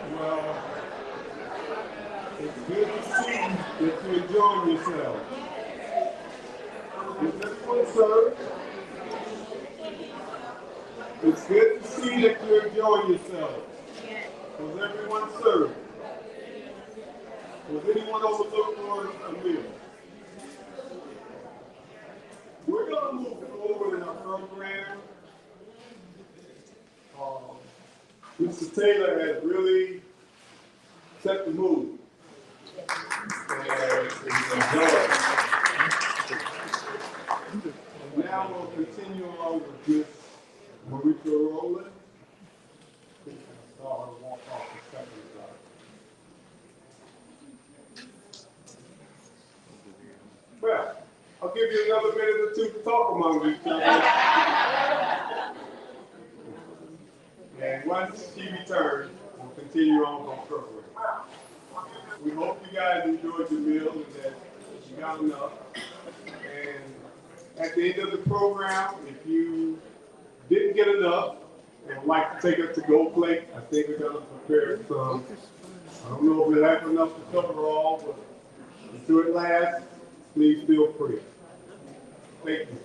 Well, it's good to see that you're enjoying yourself. Is everyone served? It's good to see that you're enjoying yourself. Was everyone served? Was anyone overlooked for a meal? We're going to move forward in our program. Mr. Taylor has really set the mood. And now we'll continue on with this Mauricio Rowland. Walk off the second side. Well, I'll give you another minute or two to talk among each other. And once she returns, we'll continue on with the program. We hope you guys enjoyed your meal and that you got enough. And at the end of the program, if you didn't get enough and would like to take us to go plate, I think we're going to prepare some. I don't know if we'll have enough to cover all, but until it lasts, please feel free. Thank you.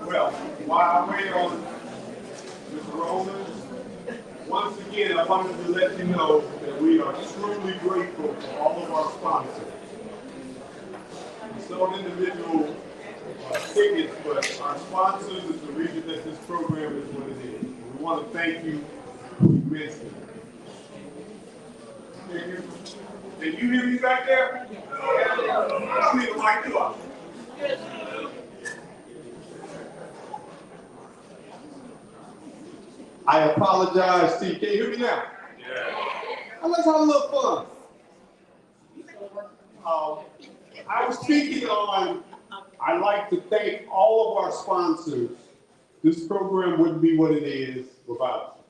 Well, while I wait on Mr. Rowland, once again, I wanted to let you know that we are truly grateful for all of our sponsors. We sold individual tickets, but our sponsors is the reason that this program is what it is. We want to thank you immensely. Can you hear me back there? I see the mic too. I apologize, Steve. Can you hear me now? Yeah. Let's have a little fun. I was speaking on, I'd like to thank all of our sponsors. This program wouldn't be what it is without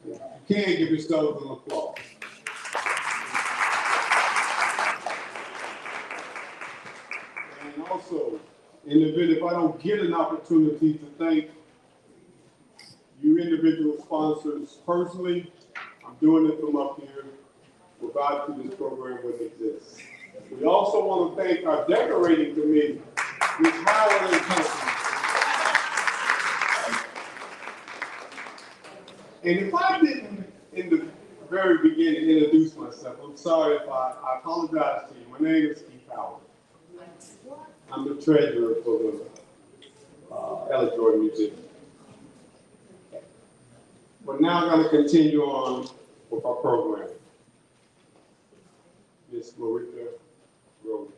you. You can give yourselves an applause. And also, in the event if I don't get an opportunity to thank you individual sponsors personally, I'm doing it from up here. Without you, this program wouldn't exist. We also want to thank our decorating committee, Ms. Howard and Company. And if I didn't, in the very beginning, introduce myself, I'm sorry if I apologize to you. My name is Keith Howard. I'm the treasurer for the Ella Jordan Museum. We're now going to continue on with our program. Ms. Marita Rowland.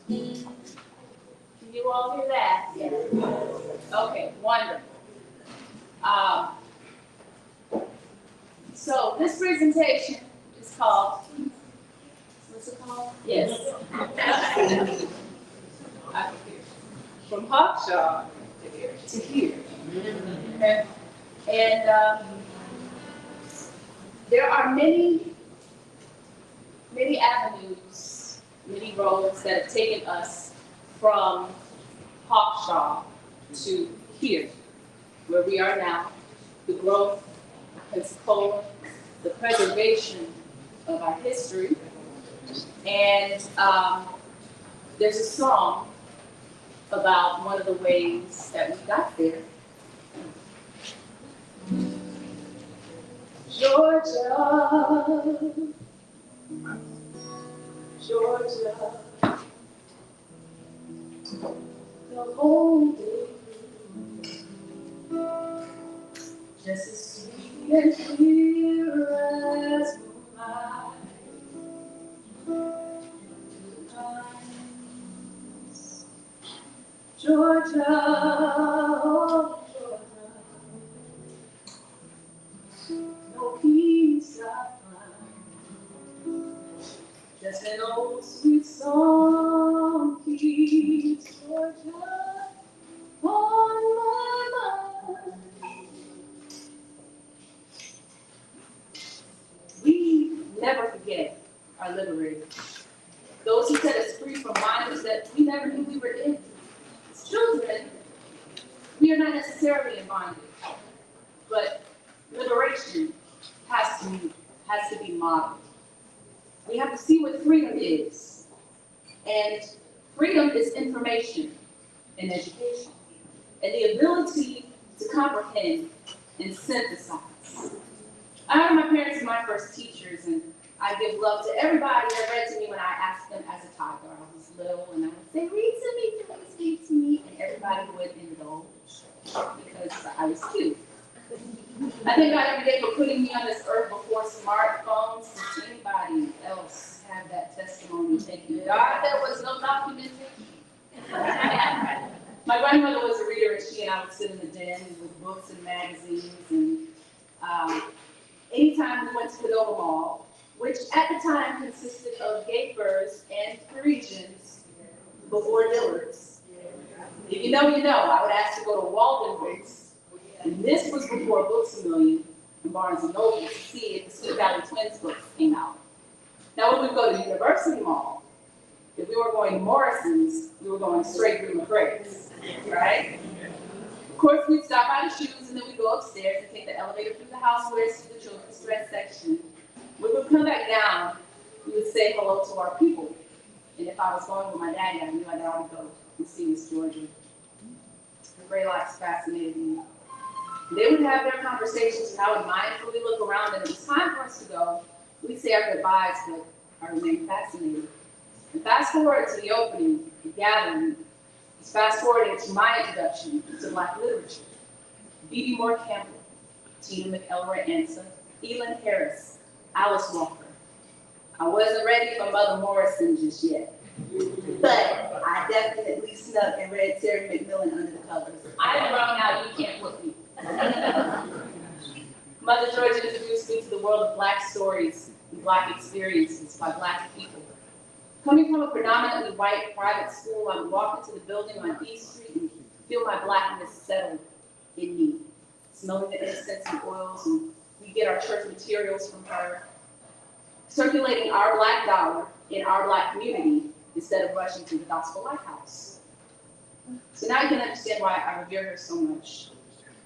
Can you all hear that? Yes. Okay, wonderful. So this presentation is called, what's it called? Yes. From Hawkshaw to here. And there are many avenues, many roads that have taken us from Hawkshaw to here, where we are now, the growth of Pensacola, the preservation of our history, And there's a song about one of the ways that we got there. Georgia, Georgia, the whole day, just as sweet and clear as moonlight. Georgia, oh, Georgia, no peace I find, just an old sweet song keeps Georgia on my mind. We never forget our liberators, those who set us free from bondage that we never knew we were in. As children, we are not necessarily in bondage, but liberation has to be modeled. We have to see what freedom is. And freedom is information and education, and the ability to comprehend and synthesize. I remember my parents were my first teachers, and I give love to everybody that read to me when I asked them as a toddler. I was little, and I would say, read to me, please read to me, and everybody would indulge because I was cute. I thank God every day for putting me on this earth before smartphones. Does anybody else have that testimony? Thank you, God, there was no documentation. My grandmother was a reader, and she and I would sit in the den with books and magazines. And anytime we went to Padova Mall, which at the time consisted of Gapers and Parisians before Dillard's. If you know, you know. I would ask to go to Walden Books. And this was before Books A Million and Barnes and Noble to see if the Sweet Valley Twins books came out. Now, when we go to University Mall, if we were going to Morrison's, we were going straight through McRae's, right? Of course, we'd stop by the shoes, and then we'd go upstairs and take the elevator through the housewares to the children's dress section. When we would come back down, we would say hello to our people. And if I was going with my daddy, I knew I'd already go and see Miss Georgia. Her gray locks fascinated me. They would have their conversations, and I would mindfully look around, and it was time for us to go. We'd say our goodbyes, but I remained fascinated. And fast forward to the opening, the gathering, it's fast forwarding to my introduction to Black literature. B.B. Moore Campbell, Tina McElroy Ansa, Elin Harris, Alice Walker. I wasn't ready for Mother Morrison just yet, but I definitely snuck and read Terry McMillan under the covers. I'm grown now, you can't look me. Mother Georgia introduced me to the world of Black stories and Black experiences by Black people. Coming from a predominantly white private school, I would walk into the building on East Street and feel my Blackness settle in me, smelling the incense and oils, and we get our church materials from her, circulating our Black dollar in our Black community instead of rushing to the Gospel Lighthouse. So now you can understand why I revere her so much.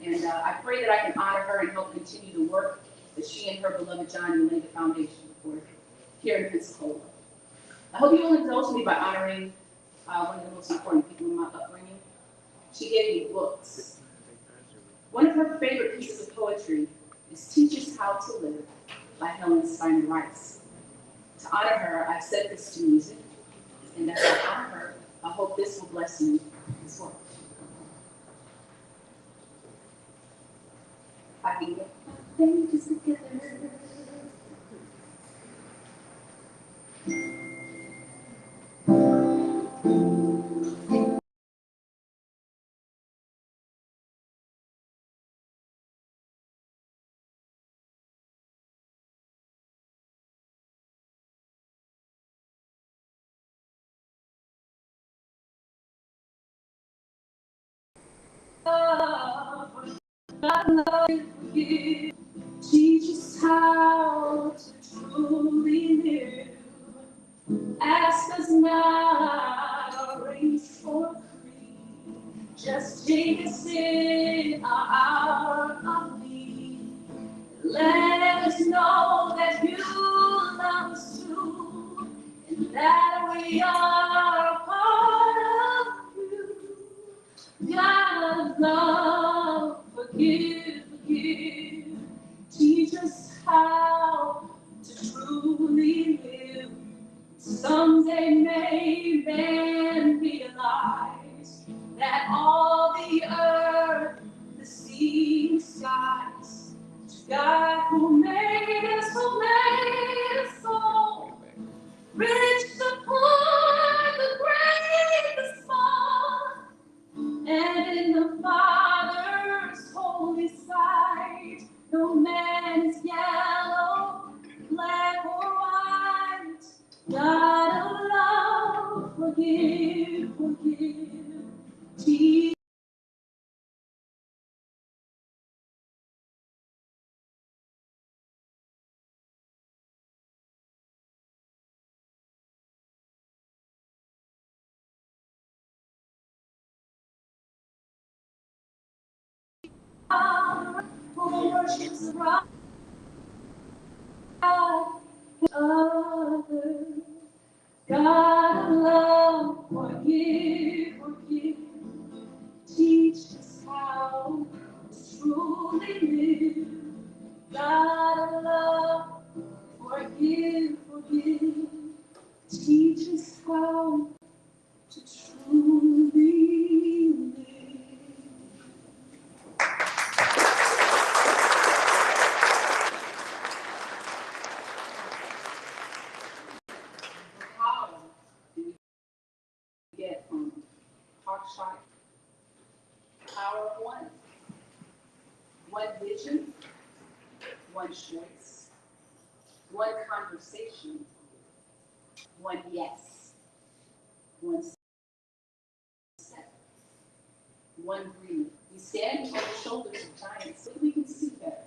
And I pray that I can honor her and help continue the work that she and her beloved Johnny laid the foundation for here in Pensacola. I hope you will indulge me by honoring one of the most important people in my upbringing. She gave me books. One of her favorite pieces of poetry is Teach Us How to Live by Helen Steiner Rice. To honor her, I've set this to music, and as I honor her, I hope this will bless you as well. I can get my pages together. Teach us how to truly live. Ask us not our race or creed. Just take us in our hour of need. Let us know that you love us too. we are a part of you. God of love, forgive, forgive. Teach us how to truly live. Someday may man realize that all the earth, the sea, and skies, to God who made us all, rich the poor, the great, the small, and in the Father's holy sight, no man is yellow, black, or white. God of love, forgive, forgive, teach. Who worships right other. God of love, forgive, forgive, teach us how to truly live. God of love, forgive, forgive, teach us how to truly live. How do we get from talk shop, power of one? One vision, one choice, one conversation, one yes, one step, one breathe. We stand on the shoulders of giants so that we can see better.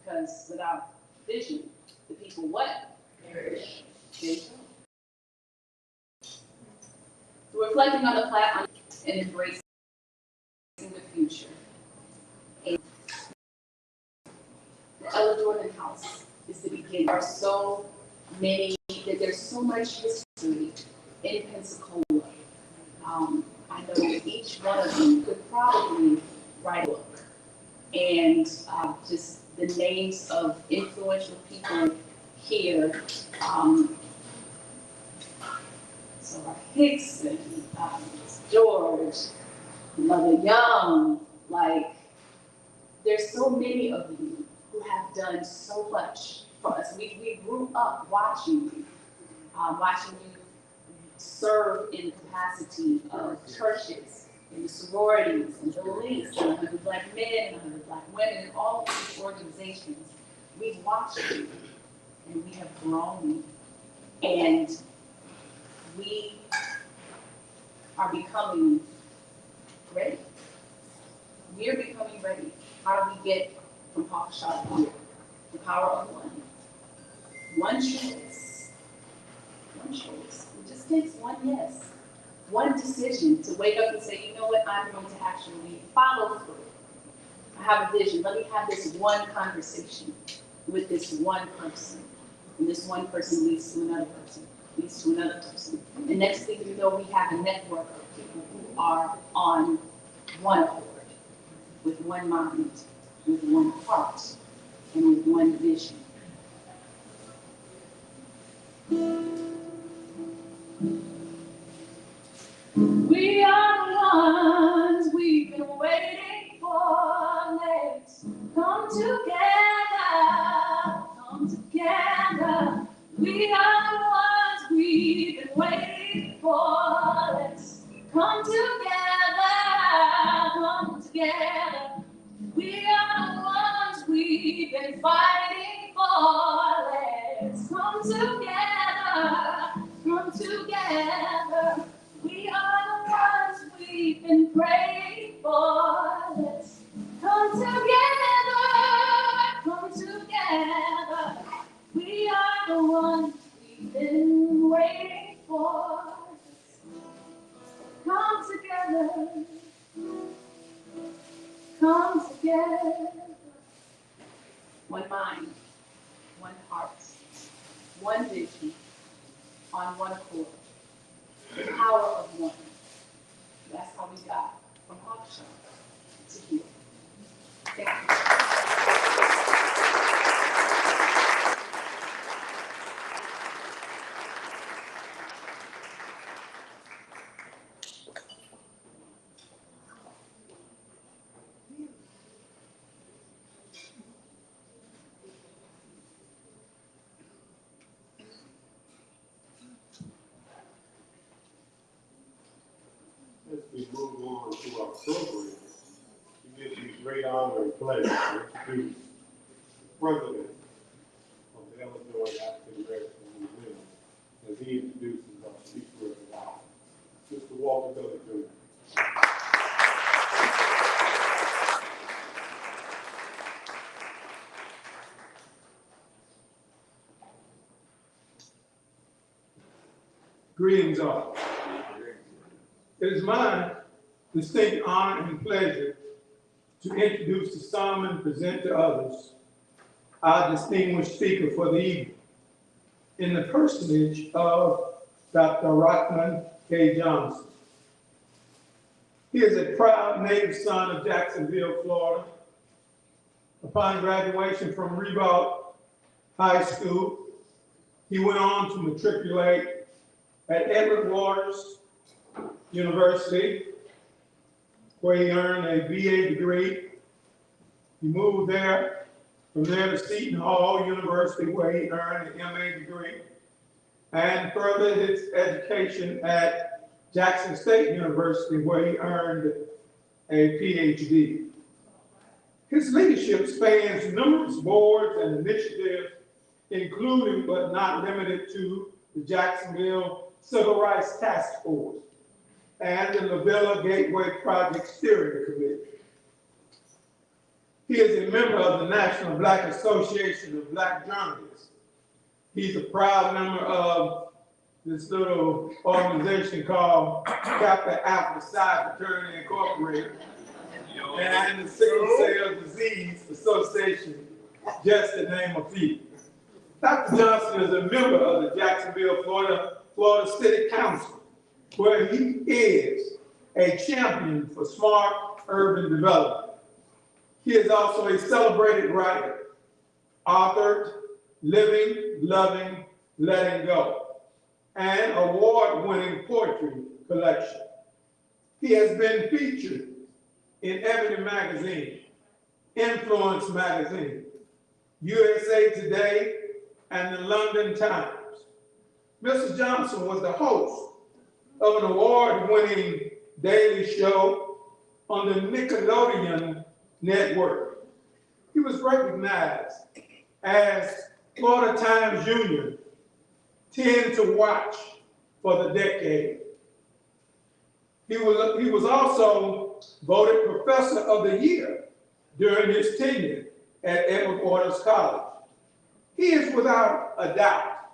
Because without vision, the people what? Perish. So reflecting on the platform and embracing the future. And the Ella Jordan House is the beginning. There are so many, that there's so much history in Pensacola. I know that each one of you could probably write a book. And just the names of influential people here. So Hickson, George, Mother Young, like, there's so many of you who have done so much for us. We grew up watching you, watching you serve in the capacity of churches, in the sororities, and the links, and 100 Black men, and 100 Black women, and all of these organizations. We've watched you, and we have grown, and we are becoming ready. We're becoming ready. How do we get from Papa Shop here? The power of one. One choice. One choice. It just takes one yes. One decision to wake up and say, you know what, I'm going to actually follow through. I have a vision. Let me have this one conversation with this one person. And this one person leads to another person, leads to another person. And next thing you know, we have a network of people who are on one accord, with one mind, with one heart, and with one vision. We are the ones we've been waiting for. Let's come together, come together. We are the ones we've been waiting for. Let's come together, come together. We are the ones we've been fighting for. Let's come together, come together. We are the ones we've been praying for. Let's come together, come together. We are the ones we've been waiting for. Come together, come together. One mind, one heart, one vision, on one accord. the power of one. That's how we got from auction to here. Thank you. As we move on to our program, we give you great honor and pleasure to introduce the president of the Illinois African American Museum as he introduces our speaker of the hour, Mr. Walter Miller Jr. Greetings all. It is my distinct honor and pleasure to introduce to some and present to others our distinguished speaker for the evening in the personage of Dr. Rockman K. Johnson. He is a proud native son of Jacksonville, Florida. Upon graduation from Ribault High School, he went on to matriculate at Edward Waters University, where he earned a BA degree. He moved from there to Seton Hall University, where he earned an MA degree, and furthered his education at Jackson State University, where he earned a PhD. His leadership spans numerous boards and initiatives, including but not limited to the Jacksonville Civil Rights Task Force and the La Villa Gateway Project Steering Committee. He is a member of the National Black Association of Black Journalists. He's a proud member of this little organization called Kappa Alpha Psi Fraternity Incorporated and the Sickle Cell Disease Association, just to name a few. Dr. Johnson is a member of the Jacksonville, Florida City Council, where he is a champion for smart urban development. He is also a celebrated writer, authored Living, Loving, Letting Go, and award-winning poetry collection. He has been featured in Ebony Magazine, Influence Magazine, USA Today, and the London Times. Mr. Johnson was the host of an award-winning daily show on the Nickelodeon network. He was recognized as Florida Times Junior 10 to watch for the decade. He was also voted Professor of the Year during his tenure at Edward Waters College. He is without a doubt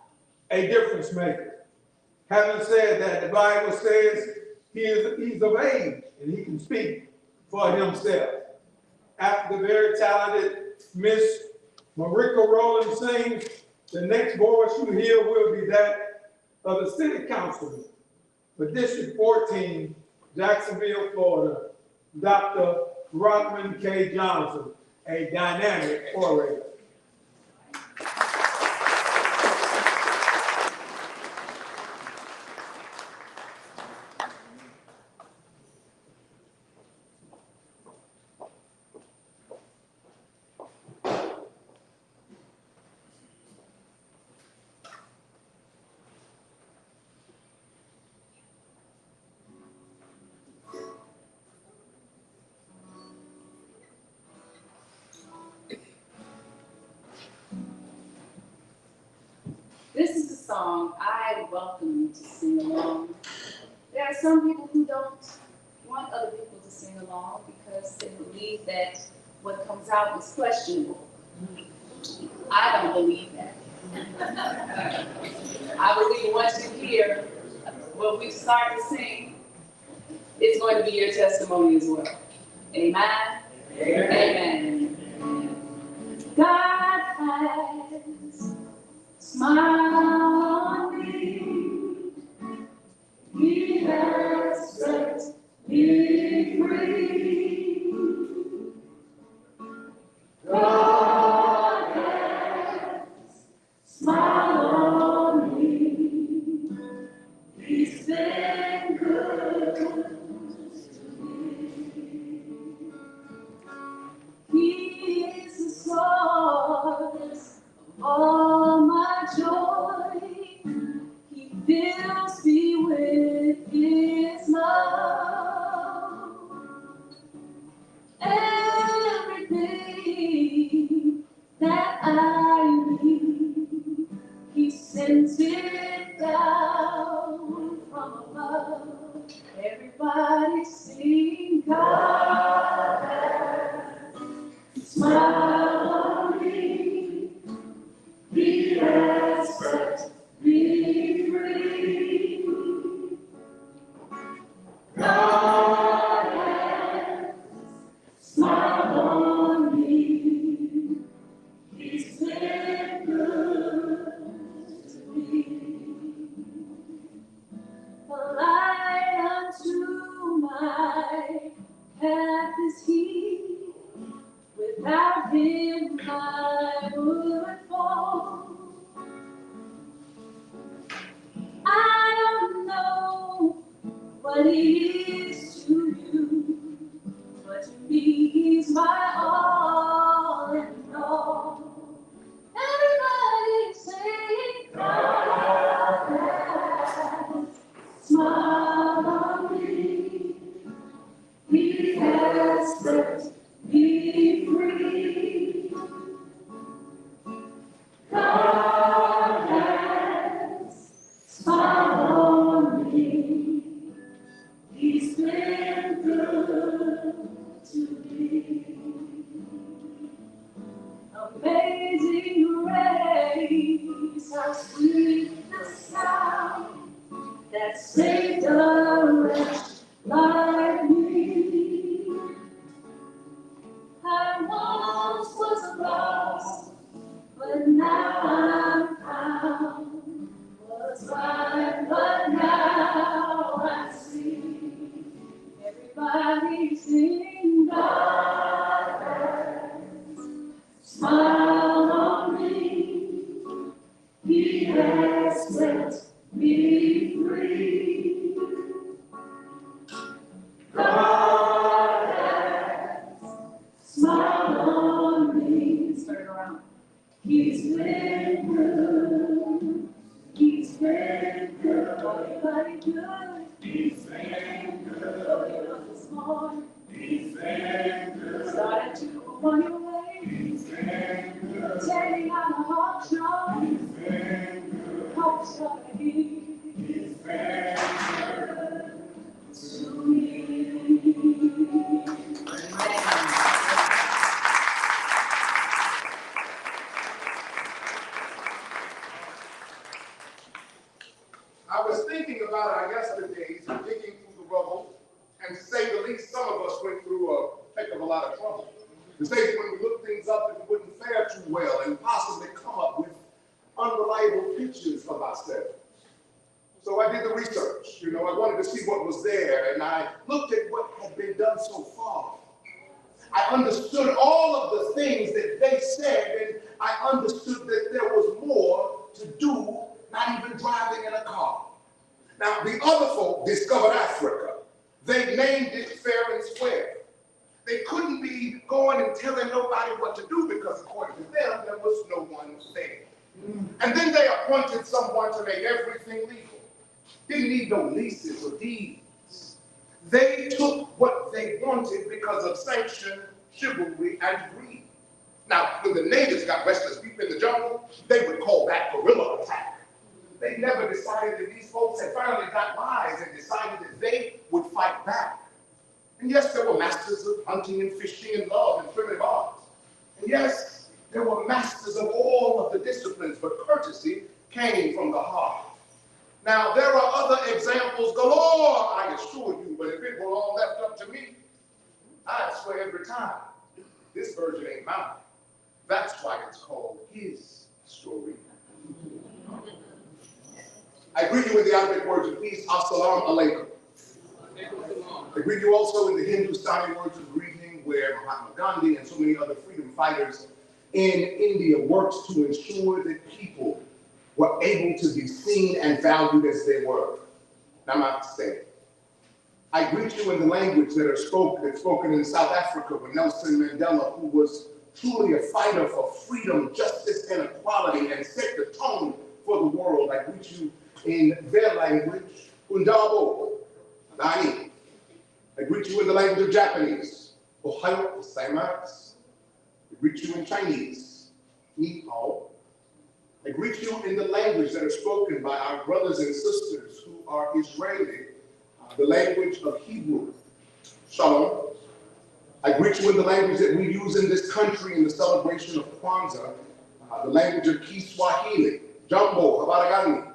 a difference maker. Having said that, the Bible says he's of age and he can speak for himself. After the very talented Miss Marika Rowland sings, the next voice you hear will be that of the city councilman for District 14, Jacksonville, Florida, Dr. Rockman K. Johnson, a dynamic orator. This is a song I welcome you to sing along. There are some people who don't want other people to sing along because they believe that what comes out is questionable. I don't believe that. I believe once you hear what we start to sing, it's going to be your testimony as well. Amen? Amen. God has smiled on me. He fills me with His love. Everything that I need, He sends it down from above. Everybody sing, God has smiled on me. He has set me free. God has smiled on me. He's been good to me. A light unto my path is He. Without Him I would fall. I don't know what He is to you, but to me He's my all in all. Everybody saying, God has smiled on me. He has set me free. God has smiled on me. He's been good to me. Amazing grace, how sweet the sound that saved a wretch like me. I once was lost, but now I'm found. Was blind, but now I see. Everybody sing, God has smiled on me. He has set me free. God has smiled on me. Turn around. He's been good. He's been good. Everybody good. He's been good. Waking up this morning. He's been good. Started to on your way. He's been good. Taking out a hard job. He's been good. Hope somebody here. He's been good to me. I was thinking about our yesterdays and digging through the rubble, and to say the least, some of us went through a heck of a lot of trouble. To say when we looked things up that we wouldn't fare too well and possibly come up with unreliable pictures of ourselves. So I did the research. I wanted to see what was there, and I looked at what had been done so far. I understood all of the things that they said, and I understood that there was more to do, not even driving in a car. Now, the other folk discovered Africa. They named it fair and square. They couldn't be going and telling nobody what to do because, according to them, there was no one there. And then they appointed someone to make everything legal. Didn't need no leases or deeds. They took what they wanted because of sanction, chivalry, and greed. Now, when the natives got restless deep in the jungle, they would call that guerrilla attack. They never decided that these folks had finally got wise and decided that they would fight back. And yes, there were masters of hunting and fishing and love and primitive arts. And yes, there were masters of all of the disciplines, but courtesy came from the heart. Now, there are other examples galore, I assure you, but if it were all left up to me, I'd swear every time, this version ain't mine. That's why it's called his story. I greet you in the Arabic words of peace, Assalamu alaikum. I greet you also in the Hindustani words of greeting, where Mahatma Gandhi and so many other freedom fighters in India worked to ensure that people were able to be seen and valued as they were. Namaste. I greet you in the language that's spoken in South Africa with Nelson Mandela, who was truly a fighter for freedom, justice, and equality, and set the tone for the world. I greet you in their language, Undabo, Nani. I greet you in the language of Japanese, Ohayo gozaimasu. I greet you in Chinese, Ni hao. I greet you in the language that are spoken by our brothers and sisters who are Israeli, the language of Hebrew, Shalom. I greet you in the language that we use in this country in the celebration of Kwanzaa, the language of Kiswahili, Jambo, Habaragani.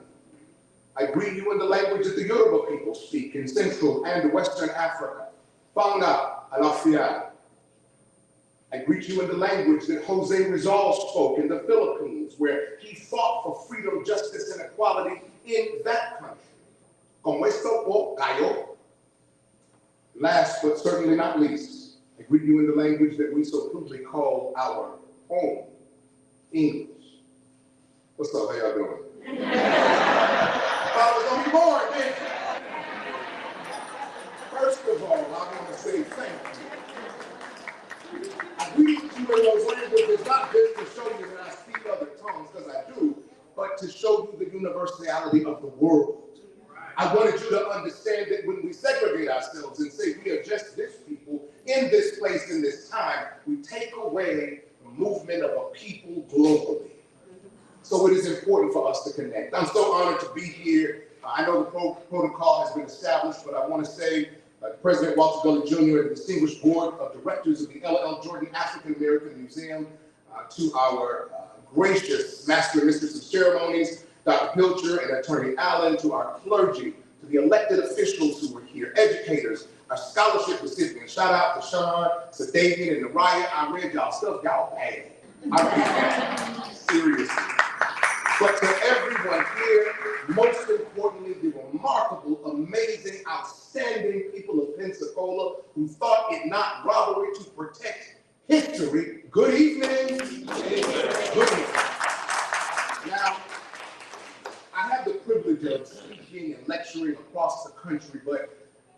I greet you in the language that the Yoruba people speak in Central and Western Africa, Fanga, Alafia. I greet you in the language that Jose Rizal spoke in the Philippines, where he fought for freedom, justice, and equality in that country. Como esto po kayo. Last but certainly not least, I greet you in the language that we so crudely call our home, English. What's up, how y'all doing? I was gonna be bored, man. First of all, I want to say thank you. I greet you in those languages not just to show you that I speak other tongues, because I do, but to show you the universality of the world. I wanted you to understand that when we segregate ourselves and say we are just this people in this place, in this time, we take away the movement of a people globally. So it is important for us to connect. I'm so honored to be here. I know the protocol has been established, but I want to say President Walter Gully Jr. and the distinguished board of directors of the L.L. Jordan African American Museum, to our gracious master and mistress of ceremonies, Dr. Pilcher and Attorney Allen, to our clergy, to the elected officials who were here, educators, our scholarship recipients. Shout out to Sean, to David, and Naraya. I read y'all stuff, y'all bad. I read that seriously. But to everyone here, most importantly, the remarkable, amazing, outstanding people of Pensacola who thought it not robbery to protect history, good evening. Good evening. Now, I have the privilege of speaking and lecturing across the country, but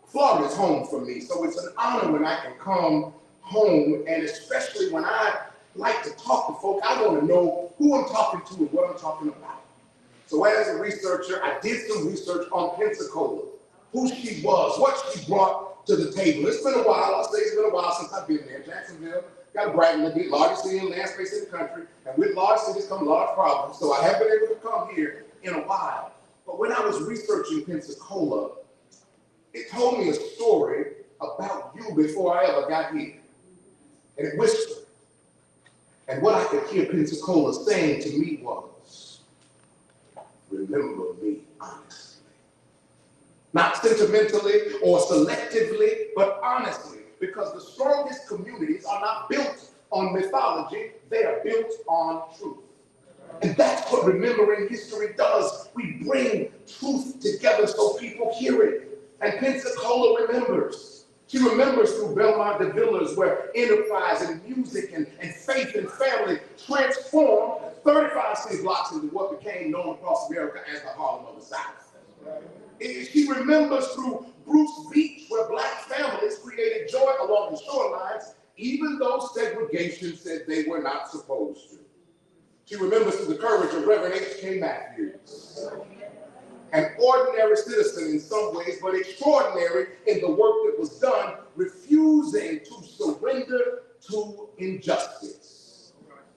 Florida is home for me, so it's an honor when I can come home, and especially when I like to talk to folk, I want to know who I'm talking to and what I'm talking about. So as a researcher, I did some research on Pensacola, who she was, what she brought to the table. It's been a while, I'll say it's been a while since I've been there. Jacksonville, got to brag a little bit, largest city in land space in the country, and with large cities come large problems, so I have been able to come here in a while. But when I was researching Pensacola, it told me a story about you before I ever got here. And it whispered. And what I could hear Pensacola saying to me was, remember me honestly. Not sentimentally or selectively, but honestly, because the strongest communities are not built on mythology, they are built on truth. And that's what remembering history does. We bring truth together so people hear it. And Pensacola remembers. She remembers through Belmont de Villas, where enterprise and music and faith and family transformed 35 city blocks into what became known across America as the Harlem of the South. She remembers through Bruce Beach, where black families created joy along the shorelines, even though segregation said they were not supposed to. She remembers through the courage of Reverend H.K. Matthews, an ordinary citizen in some ways, but extraordinary in the work that was done, refusing to surrender to injustice.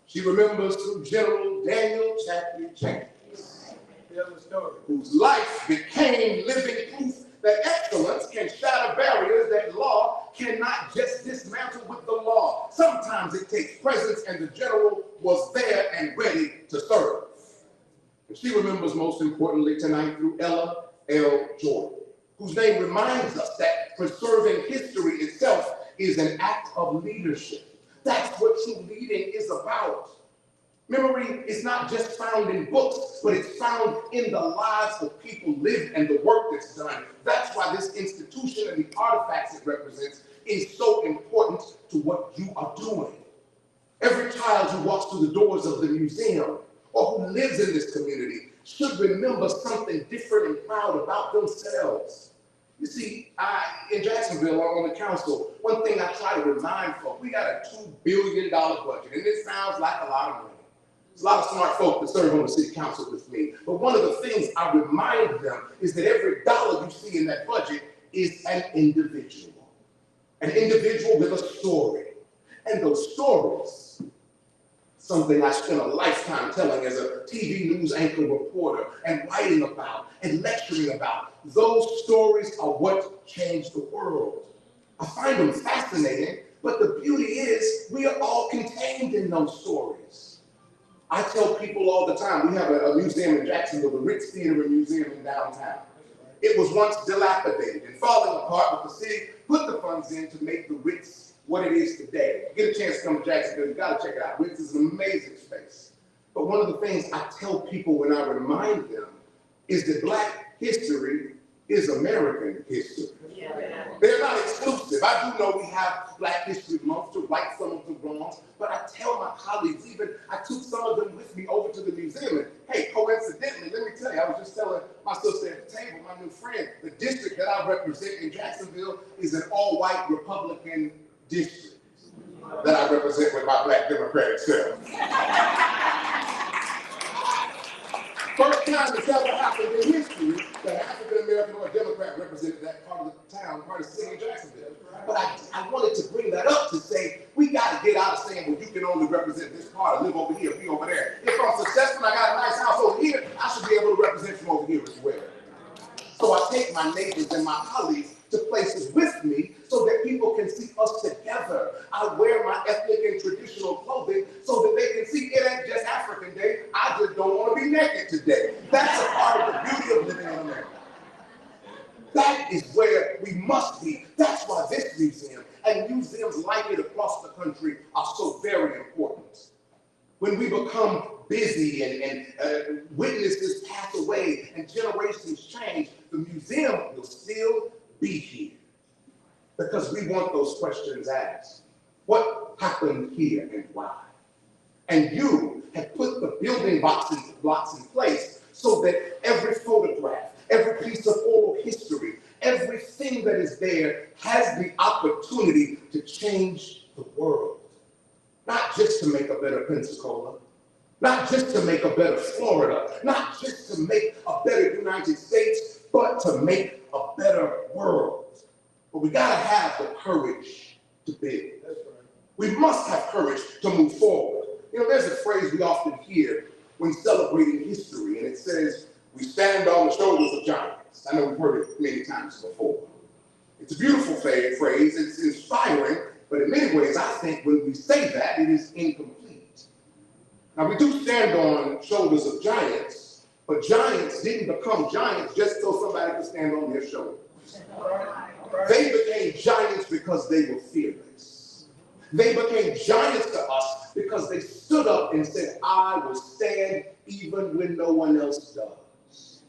She remembers through General Daniel Chapman Jenkins, whose life became living proof that excellence can shatter barriers that law cannot just dismantle with the law. Sometimes it takes presence, and the general was there and ready to serve. And she remembers most importantly tonight through Ella L. Jordan, whose name reminds us that preserving history itself is an act of leadership. That's what true leading is about. Memory is not just found in books, but it's found in the lives of people lived and the work that's done. That's why this institution and the artifacts it represents is so important to what you are doing. Every child who walks through the doors of the museum or who lives in this community should remember something different and proud about themselves. You see, in Jacksonville, on the council, one thing I try to remind folks, we got a $2 billion budget, and it sounds like a lot of money. There's a lot of smart folk that serve on the city council with me, but one of the things I remind them is that every dollar you see in that budget is an individual with a story. And those stories, something I spent a lifetime telling as a TV news anchor reporter and writing about and lecturing about, those stories are what changed the world. I find them fascinating, but the beauty is we are all contained in those stories. I tell people all the time, we have a museum in Jacksonville, the Ritz Theater and Museum in downtown. It was once dilapidated and falling apart, but the city put the funds in to make the Ritz what it is today. If you get a chance to come to Jacksonville, you gotta check it out. Ritz is an amazing space. But one of the things I tell people when I remind them is that Black history is American history. They're not exclusive. I do know we have Black History Month to right some of the wrongs, but I tell my colleagues, even I took some of them with me over to the museum, and hey, coincidentally, let me tell you, I was just telling my sister at the table, my new friend, the district that I represent in Jacksonville is an all-white Republican district that I represent with my Black Democratic self. First time it's ever happened in history that an African-American or a Democrat represented that part of the town, part of the city of Jacksonville. But I wanted to bring that up to say, we got to get out of saying, well, you can only represent this part, or live over here, be over there. If I'm successful and I got a nice house over here, I should be able to represent from over here as well. So I take my neighbors and my colleagues to places with me so that people can see us together. I wear my ethnic and traditional clothing so that they can see it ain't just African Day. I just don't want to be naked today. That's a part of the beauty of living in America. That is where we must be. That's why this museum and museums like it across the country are so very important. When we become busy and witnesses pass away and generations change, the museum will still be here because we want those questions asked. What happened here and why? And you have put the building blocks in place so that every photograph, every piece of oral history, everything that is there has the opportunity to change the world. Not just to make a better Pensacola, not just to make a better Florida, not just to make a better United States, but to make a better world. But we gotta have the courage to build. We must have courage to move forward. You know, there's a phrase we often hear when celebrating history, and it says, we stand on the shoulders of giants. I know we've heard it many times before. It's a beautiful phrase, it's inspiring, but in many ways, I think when we say that, it is incomplete. Now, we do stand on shoulders of giants, but giants didn't become giants just so somebody could stand on their shoulders. They became giants because they were fearless. They became giants to us because they stood up and said, I will stand even when no one else does.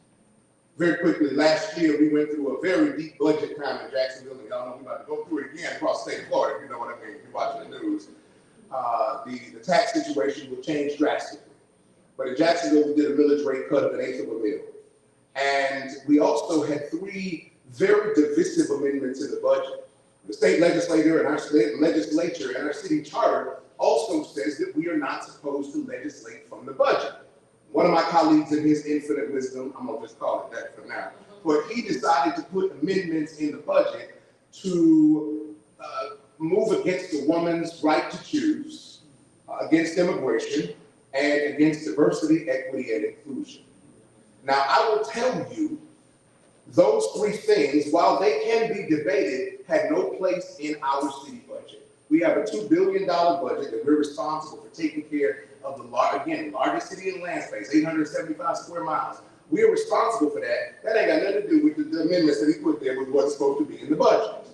Very quickly, last year, we went through a very deep budget time in Jacksonville, and y'all know we're about to go through it again across the state of Florida, if you know what I mean, if you're watching the news. The tax situation will change drastically. But in Jacksonville, we did a millage rate cut of 1/8 of a mil. And we also had 3 very divisive amendments in the budget. The state legislature and our city charter also says that we are not supposed to legislate from the budget. One of my colleagues in his infinite wisdom, I'm gonna just call it that for now, but he decided to put amendments in the budget to move against the woman's right to choose, against immigration, and against diversity, equity, and inclusion. Now, I will tell you, those 3 things, while they can be debated, had no place in our city budget. We have a $2 billion budget that we're responsible for taking care of the largest city in land space, 875 square miles. We're responsible for that. That ain't got nothing to do with the amendments that he put there with what's supposed to be in the budget.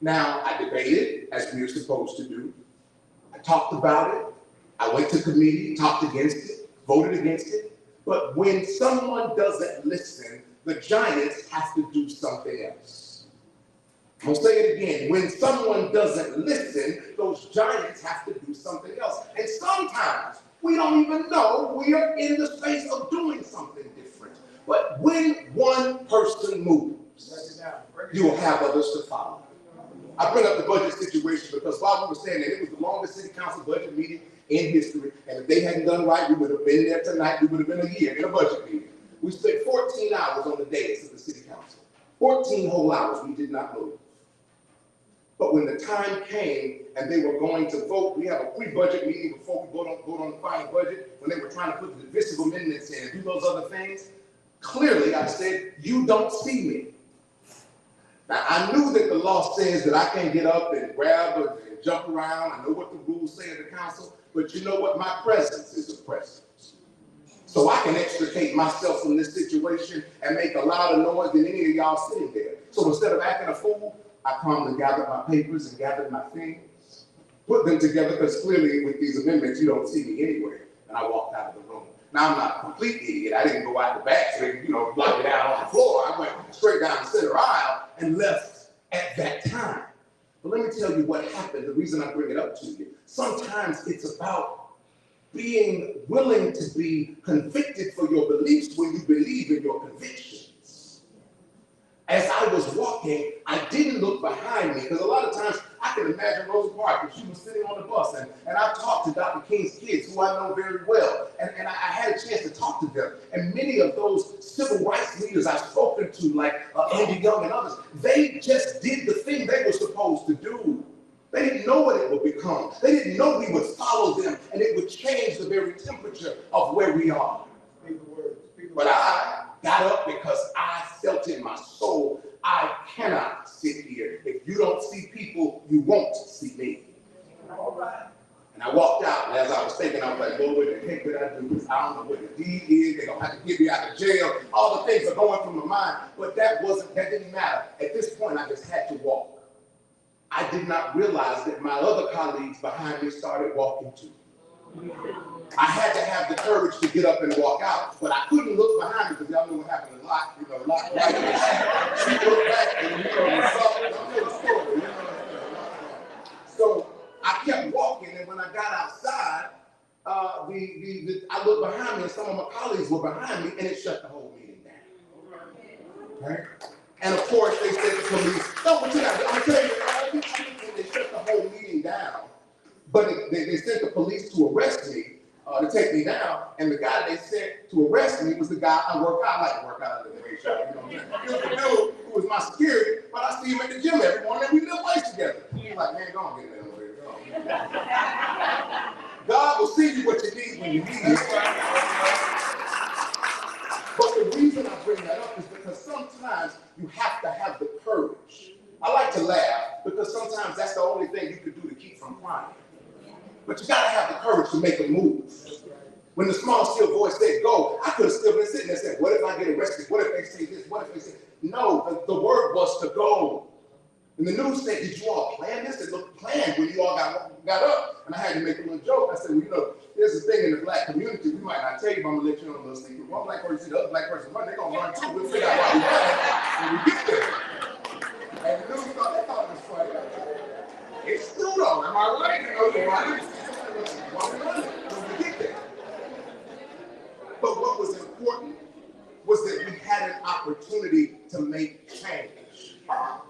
Now, I debated, as we are supposed to do. I talked about it. I went to committee, talked against it, voted against it. But when someone doesn't listen, the giants have to do something else. I'll say it again. When someone doesn't listen, those giants have to do something else. And sometimes we don't even know we are in the space of doing something different. But when one person moves, you will have others to follow. I bring up the budget situation because while we were saying that, it was the longest city council budget meeting in history. And if they hadn't done right, we would have been there tonight. We would have been a year in a budget meeting. We spent 14 hours on the dais of the city council. 14 whole hours we did not move. But when the time came and they were going to vote, we have a pre-budget meeting before we vote on the final budget, when they were trying to put the divisive amendments in and do those other things. Clearly, I said, you don't see me. Now, I knew that the law says that I can't get up and grab and jump around. I know what the rules say of the council, but you know what? My presence is a presence. So I can extricate myself from this situation and make a louder noise than any of y'all sitting there. So instead of acting a fool, I calmly gathered my papers and gathered my things, put them together, because clearly with these amendments, you don't see me anywhere. And I walked out of the room. Now, I'm not a complete idiot. I didn't go out the back so they could, block it out on the floor. I went straight down the center aisle and left at that time. But let me tell you what happened. The reason I bring it up to you. Sometimes it's about being willing to be convicted for your beliefs when you believe in your convictions. As I was walking, I didn't look behind me, because a lot of times I can imagine Rosa Parks, she was sitting on the bus, and I talked to Dr. King's kids, who I know very well, and I had a chance to talk to them. And many of those civil rights leaders I've spoken to, like Andy Young and others, they just did the thing they were supposed to do. They didn't know what it would become. They didn't know we would follow them, and it would change the very temperature of where we are. But I got up because I felt in my soul, I cannot sit here. If you don't see people, you won't see me. All right. And I walked out, and as I was thinking, I was like, Lord, what the heck did I do? I don't know what the deed is. They're going to have to get me out of jail. All the things are going through my mind, but that didn't matter. At this point, I just had to walk. I did not realize that my other colleagues behind me started walking too. I had to have the courage to get up and walk out, but I couldn't look behind me, because y'all know what happened a lot, right? She looked back and y'all know the story. So I kept walking, and when I got outside, I looked behind me, and some of my colleagues were behind me, and it shut the whole meeting down. Right? And of course, they said the police, no, but I'm gonna tell you, they shut the whole meeting down. But they sent the police to arrest me, to take me down, and the guy they sent to arrest me was the guy I work out. I like to work out at the weight shop, you know what I'm saying? He was the dude who was my security, but I see him at the gym every morning, and we live weights together. He's like, man, go on, get that over here. Go on. God will send you what you need when you need it. But the reason I bring that up is because sometimes you have to have the courage. I like to laugh because sometimes that's the only thing you can do to keep from crying. But you gotta have the courage to make a move. When the small, still voice said go, I could have still been sitting there saying, what if I get arrested? What if they say this? What if they say, no, the word was to go. And the news said, did you all plan this? It looked planned when you all got up. And I had to make a little joke. I said, well, there's a thing in the black community, we might not tell you, but I'm gonna let you know a little secret. One black person see the other black person run, they're gonna run too. We'll figure out why we run when we get there. And the news thought it was funny. It's true though, am I right? Why we running when we get there. But what was important was that we had an opportunity to make change.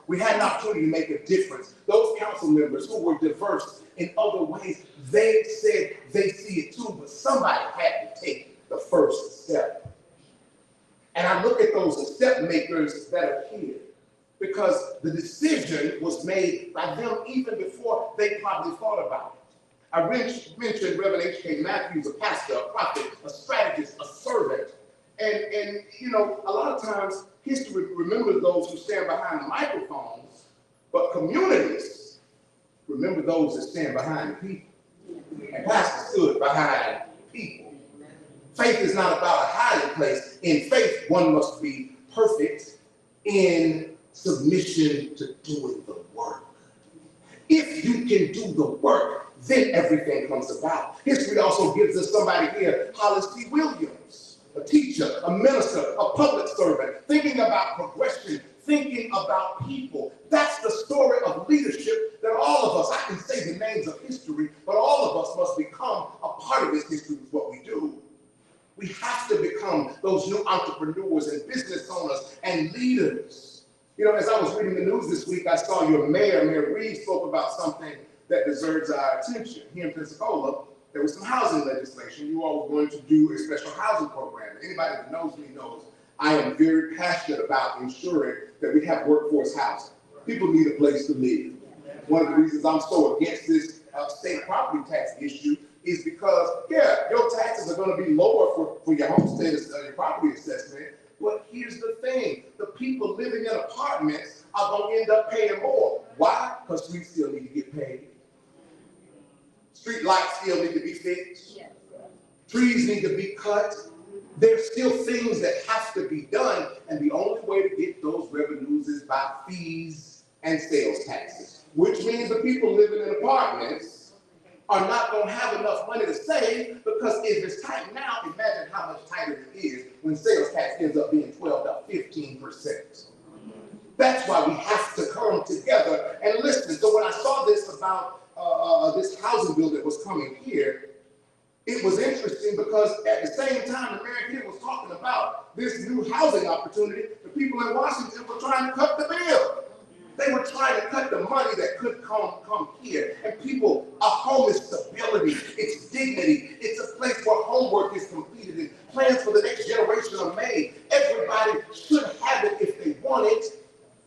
We had an opportunity to make a difference. Those council members who were diverse in other ways, they said they see it too, but somebody had to take the first step. And I look at those step makers that are here, because the decision was made by them even before they probably thought about it. I mentioned Reverend H.K. Matthews, a pastor, a prophet, a strategist, a servant. And a lot of times history remembers those who stand behind the microphones, but communities remember those that stand behind the people. And pastor stood behind people. Faith is not about a hiding place. In faith, one must be perfect in submission to doing the work. If you can do the work, then everything comes about. History also gives us somebody here, Hollis T. Williams, a teacher, a minister, a public servant, thinking about progression, thinking about people. That's the story of leadership that all of us, I can say the names of history, but all of us must become a part of this history with what we do. We have to become those new entrepreneurs and business owners and leaders. As I was reading the news this week, I saw your mayor, Mayor Reed, spoke about something that deserves our attention. Here in Pensacola, there was some housing legislation. You all were going to do a special housing program. Anybody that knows me knows I am very passionate about ensuring that we have workforce housing. People need a place to live. One of the reasons I'm so against this state property tax issue is because, yeah, your taxes are going to be lower for your homestead, your property assessment. But here's the thing, the people living in apartments are going to end up paying more. Why? Because streets still need to get paid. Street lights still need to be fixed. Trees need to be cut. There's still things that have to be done, and the only way to get those revenues is by fees and sales taxes, which means the people living in apartments are not going to have enough money to save, because if it's tight now, imagine how much tighter it is when sales tax ends up being 12 to 15%. That's why we have to come together and listen. So when I saw this about this housing bill that was coming here, it was interesting because at the same time the mayor here was talking about this new housing opportunity, the people in Washington were trying to cut the bill. They were trying to cut the money that could come here. And people, a home is stability, it's dignity, it's a place where homework is completed and plans for the next generation are made. Everybody should have it if they want it,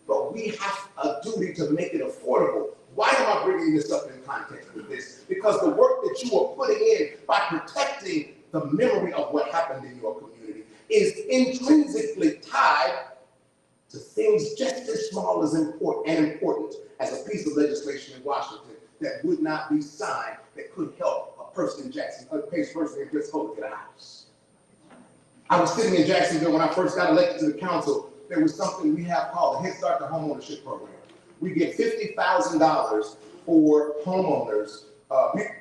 but we have a duty to make it affordable. Why am I bringing this up in context with this? Because the work that you are putting in by protecting the memory of what happened in your community is intrinsically tied to things just as small as important as a piece of legislation in Washington that would not be signed that could help a person in Jacksonville, a person in Pensacola get a house. I was sitting in Jacksonville when I first got elected to the council. There was something we have called the Head Start to Homeownership Program. We get $50,000 for homeowners,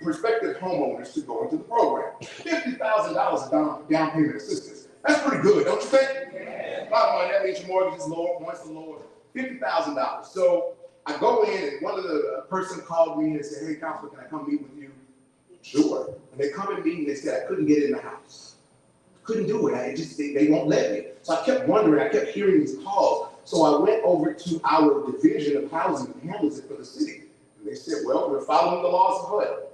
prospective homeowners to go into the program. $50,000 of down payment assistance. That's pretty good, don't you think? Yeah. A lot of money, that means your mortgage is lower, points are lower. $50,000. So I go in and one of the person called me and said, hey, Counselor, can I come meet with you? Sure. And they come and meet and they said I couldn't get in the house. Couldn't do it. They won't let me. So I kept wondering, I kept hearing these calls. So I went over to our division of housing that handles it for the city. And they said, well, we're following the laws of HUD.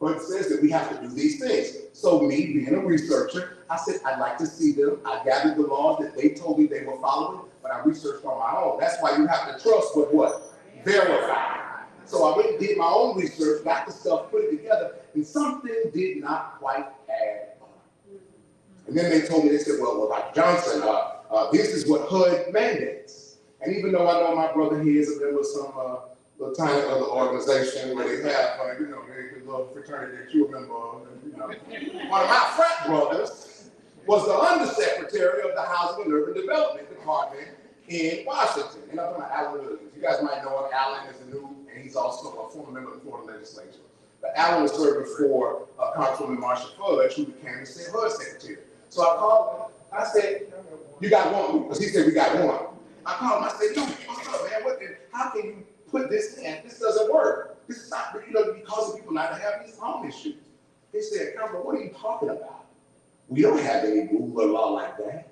HUD says that we have to do these things. So me, being a researcher, I said, I'd like to see them. I gathered the laws that they told me they were following, but I researched on my own. That's why you have to trust but what? Verify. So I went and did my own research, got the stuff, put it together, and something did not quite add up. And then they told me, they said, well, Dr. Johnson, this is what HUD mandates. And even though I know my brother here is a member of some little tiny other organization where they have, the little fraternity that you remember, one of my frat brothers was the undersecretary of the Housing and Urban Development Department in Washington. And I'm talking about Alan Williams. You guys might know him. Alan is a new, and he's also a former member of the Florida legislature. But Alan was serving for Congresswoman Marsha Fudge, who became the state HUD secretary. So I called him. I said, you got one? Because he said, we got one. I called him. I said, dude, what's up, man? How can you put this in? This doesn't work. This is not, causing people not to have these home issues. They said, Counselor, what are you talking about? We don't have any rule or law like that.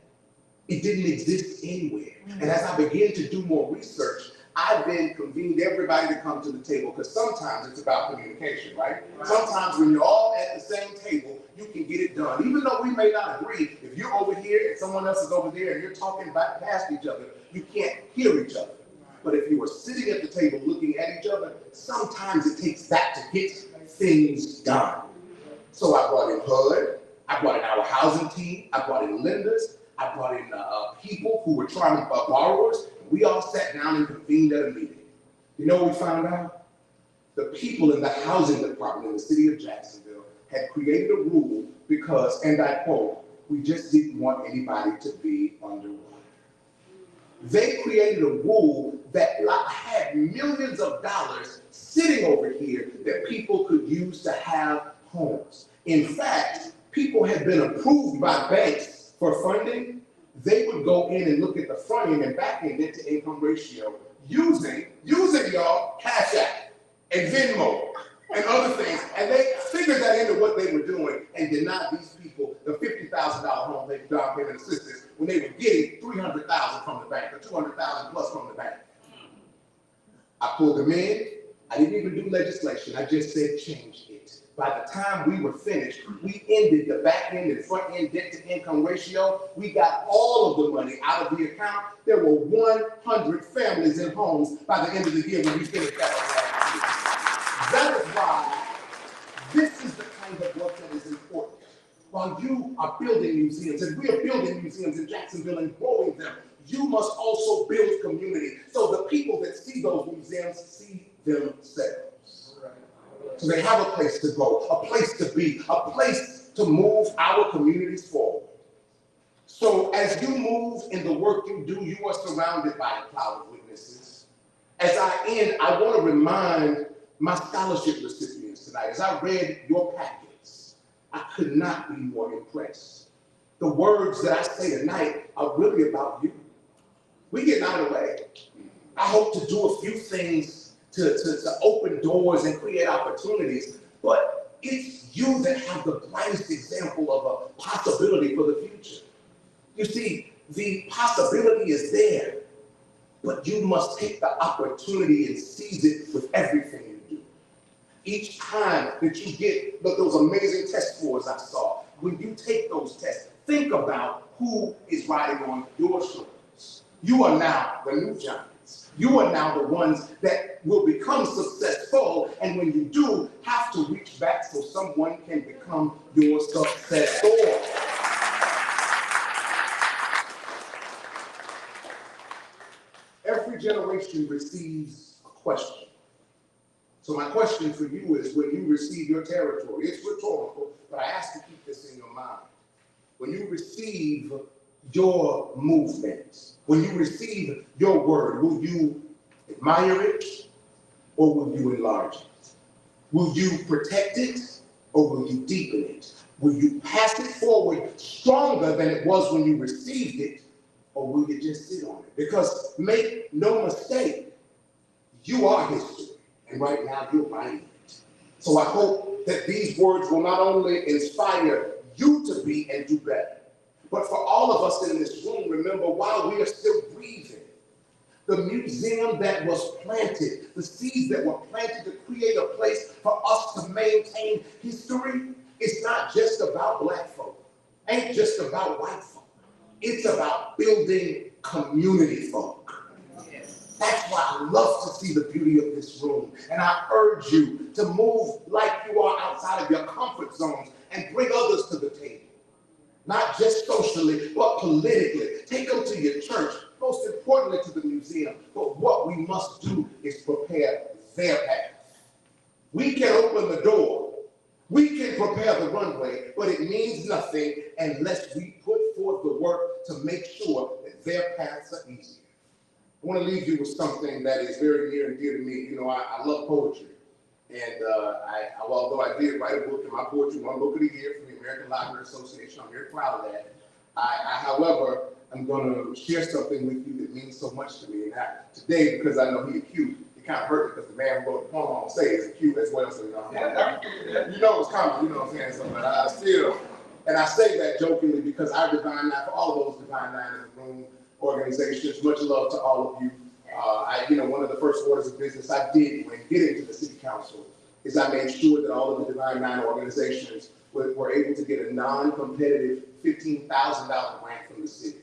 It didn't exist anywhere. And as I began to do more research, I then convened everybody to come to the table, because sometimes it's about communication, right? Sometimes when you're all at the same table, you can get it done. Even though we may not agree, if you're over here and someone else is over there and you're talking back past each other, you can't hear each other. But if you were sitting at the table looking at each other, sometimes it takes that to get things done. So I brought in HUD, I brought in our housing team, I brought in lenders, I brought in people who were trying to, borrowers. We all sat down and convened at a meeting. You know what we found out? The people in the housing department in the city of Jacksonville had created a rule because, and I quote, we just didn't want anybody to be underwater. They created a rule that had millions of dollars sitting over here that people could use to have homes. In fact, people had been approved by banks for funding. They would go in and look at the front end and back end to income ratio using y'all Cash App and Venmo and other things. And they figured that into what they were doing and denied these people the $50,000 home down payment assistance when they were getting $300,000 from the bank or $200,000 plus from the bank. I pulled them in. I didn't even do legislation. I just said change it. By the time we were finished, we ended the back end and front end debt to income ratio. We got all of the money out of the account. There were 100 families in homes by the end of the year when we finished that last year. That is why this is the kind of work that is important. While you are building museums, and we are building museums in Jacksonville and growing them, you must also build community so the people that see those museums see themselves. So they have a place to go, a place to be, a place to move our communities forward. So as you move in the work you do, you are surrounded by a cloud of witnesses. As I end, I want to remind my scholarship recipients tonight, as I read your packets, I could not be more impressed. The words that I say tonight are really about you. We get out of the way. I hope to do a few things to open doors and create opportunities, but it's you that have the brightest example of a possibility for the future. You see, the possibility is there, but you must take the opportunity and seize it with everything you do. Each time that you get those amazing test scores I saw, when you take those tests, think about who is riding on your shoulders. You are now the new giants. You are now the ones that will become successful, and when you do, have to reach back so someone can become your successor. Every generation receives a question. So my question for you is, when you receive your territory, it's rhetorical, but I ask you to keep this in your mind. When you receive your movement, when you receive your word, will you admire it or will you enlarge it? Will you protect it or will you deepen it? Will you pass it forward stronger than it was when you received it, or will you just sit on it? Because make no mistake, you are history, and right now you're writing it. So I hope that these words will not only inspire you to be and do better, but for all of us in this room, remember, while we are still breathing, the museum that was planted, the seeds that were planted to create a place for us to maintain history, it's not just about Black folk, ain't just about white folk. It's about building community folk. That's why I love to see the beauty of this room. And I urge you to move like you are outside of your comfort zones and bring others to the table. Not just socially, but politically. Take them to your church, most importantly to the museum. But what we must do is prepare their path. We can open the door. We can prepare the runway, but it means nothing unless we put forth the work to make sure that their paths are easier. I want to leave you with something that is very near and dear to me. You know, I love poetry. And although I did write a book in my poetry, one book of the year from the American Library Association, I'm very proud of that. However, I'm going to share something with you that means so much to me. And today, because I know he's cute, it kind of hurt because the man who wrote the poem, I'm going to say, is cute as well. So, you know it's coming, you know what I'm saying? So, but I still, and I say that jokingly because our Divine Nine, for all of those Divine Nine in the room organizations, much love to all of you. One of the first orders of business I did when getting to the city council is I made sure that all of the Divine Nine organizations were able to get a non-competitive $15,000 grant from the city.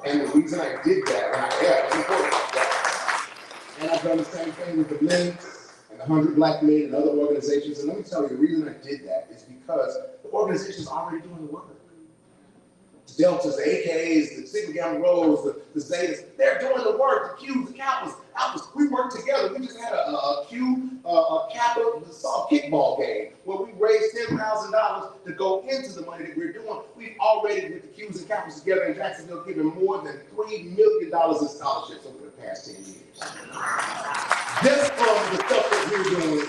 And the reason I did that, it's important. And I've done the same thing with the men and the 100 Black Men and other organizations. And let me tell you, the reason I did that is because the organization's already doing the work. The Deltas, the AKAs, the Sigma Gamma Rhos, the Zetas, they're doing the work. The Qs, the Kappas, we work together. We just had a Kappa kickball game where we raised $10,000 to go into the money that we're doing. We've already, with the Qs and Kappas together in Jacksonville, given more than $3 million in scholarships over the past 10 years. Just from the stuff that we're doing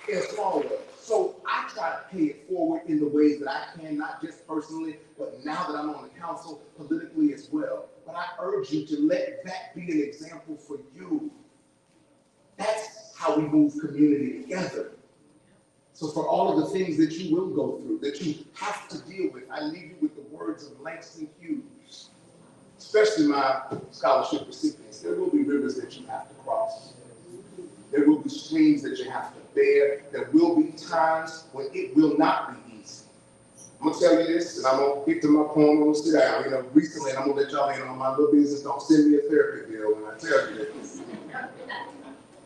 in small ways. So I try to pay it forward in the ways that I can, not just personally, but now that I'm on the council, politically as well. But I urge you to let that be an example for you. That's how we move community together. So for all of the things that you will go through, that you have to deal with, I leave you with the words of Langston Hughes, especially my scholarship recipients. There will be rivers that you have to cross. There will be streams that you have to There will be times when it will not be easy. I'm gonna tell you this, and I'm gonna get to my point. I'm gonna sit down. Recently, and I'm gonna let y'all in on my little business. Don't send me a therapy bill when I tell you this.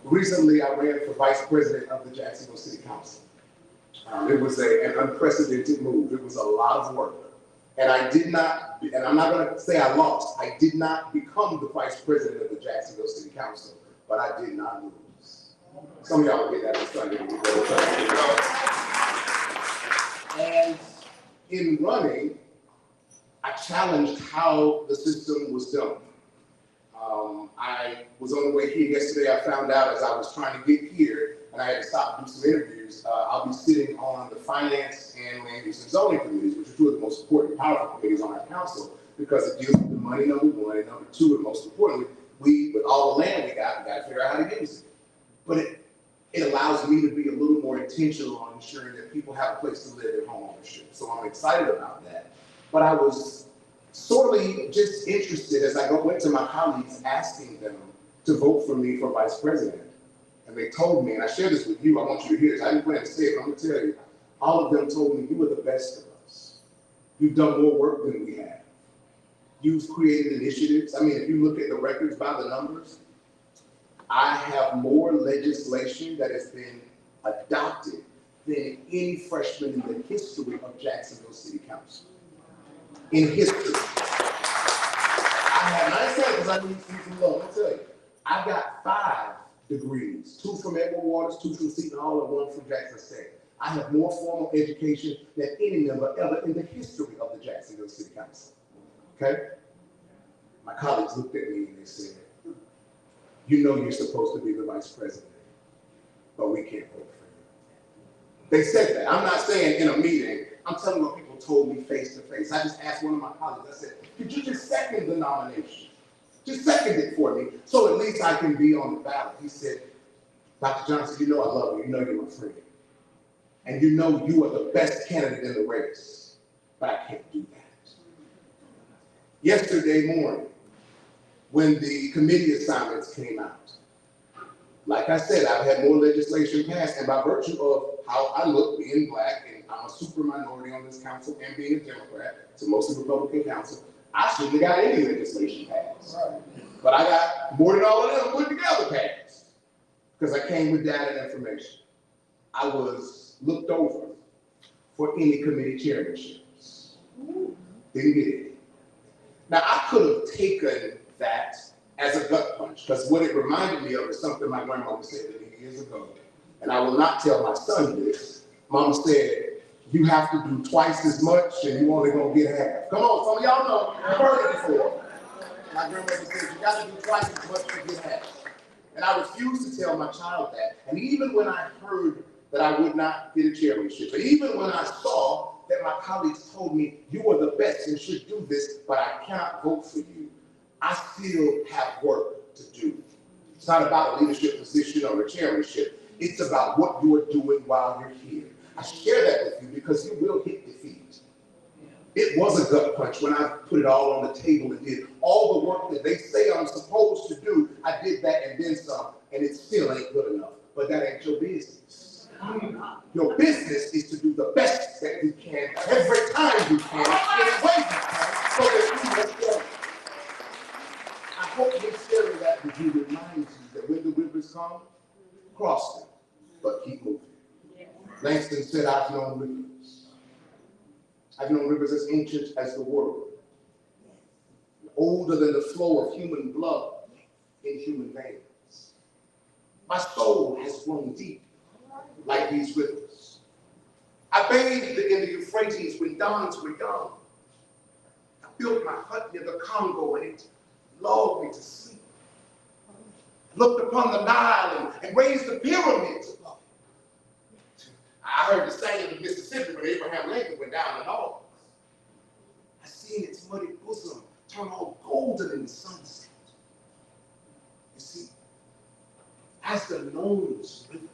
Recently, I ran for vice president of the Jacksonville City Council. It was an unprecedented move. It was a lot of work. And I did not, and I'm not gonna say I lost, I did not become the vice president of the Jacksonville City Council, but I did not lose. Some of y'all will get that on Sunday. And in running, I challenged how the system was done. I was on the way here yesterday. I found out as I was trying to get here, and I had to stop and do some interviews. I'll be sitting on the finance and land use and zoning committees, which are two of the most important, powerful committees on our council, because it deals with the money, number one, and number two, and most importantly, with all the land we got to figure out how to use it. But it allows me to be a little more intentional on ensuring that people have a place to live in home ownership. So I'm excited about that. But I was sorely just interested as I went to my colleagues asking them to vote for me for vice president. And they told me, and I share this with you, I want you to hear this. I didn't plan to say it, but I'm gonna tell you. All of them told me, you are the best of us. You've done more work than we have. You've created initiatives. I mean, if you look at the records by the numbers, I have more legislation that has been adopted than any freshman in the history of Jacksonville City Council. In history. I have, and I said it because I need to see some love. I'll tell you, I've got 5 degrees, 2 from Edward Waters, 2 from Seton Hall, and 1 from Jackson State. I have more formal education than any member ever in the history of the Jacksonville City Council. Okay? My colleagues looked at me and they said, you know you're supposed to be the vice president, but we can't vote for you. They said that. I'm not saying in a meeting. I'm telling you what people told me face to face. I just asked one of my colleagues, I said, could you just second the nomination? Just second it for me, so at least I can be on the ballot. He said, Dr. Johnson, you know I love you. You know you're my friend. And you know you are the best candidate in the race, but I can't do that. Yesterday morning, when the committee assignments came out, like I said, I've had more legislation passed, and by virtue of how I look, being black, and I'm a super minority on this council, and being a Democrat, it's a mostly Republican council, I shouldn't have got any legislation passed. But I got more than all of them put together passed, because I came with data and information. I was looked over for any committee chairmanships. Didn't get it. Now, I could have taken that as a gut punch, because what it reminded me of is something my grandmother said to me years ago, and I will not tell my son this. Mama said, you have to do twice as much and you only gonna get half. Come on, some of y'all know, I've heard it before. My grandmother said, you gotta do twice as much to get half. And I refused to tell my child that. And even when I heard that I would not get a chairmanship, and even when I saw that my colleagues told me, you are the best and should do this, but I cannot vote for you, I still have work to do. It's not about a leadership position or a chairmanship. It's about what you are doing while you're here. I share that with you because you will hit defeat. It was a gut punch when I put it all on the table and did all the work that they say I'm supposed to do. I did that and then some, and it still ain't good enough. But that ain't your business. Your business is to do the best that you can every time you can, in ways you can, so that you will go. I hope this sharing that with you reminds you that when the rivers come, cross them, but keep moving. Langston said, I've known rivers. I've known rivers as ancient as the world, older than the flow of human blood in human veins. My soul has grown deep like these rivers. I bathed in the Euphrates when dawns were young. I built my hut near the Congo and it lulled me to sleep. I looked upon the Nile and raised the pyramids above it. I heard the saying of Mississippi when Abraham Lincoln went down the North. I seen its muddy bosom turn all golden in the sunset. You see, as the Loans River,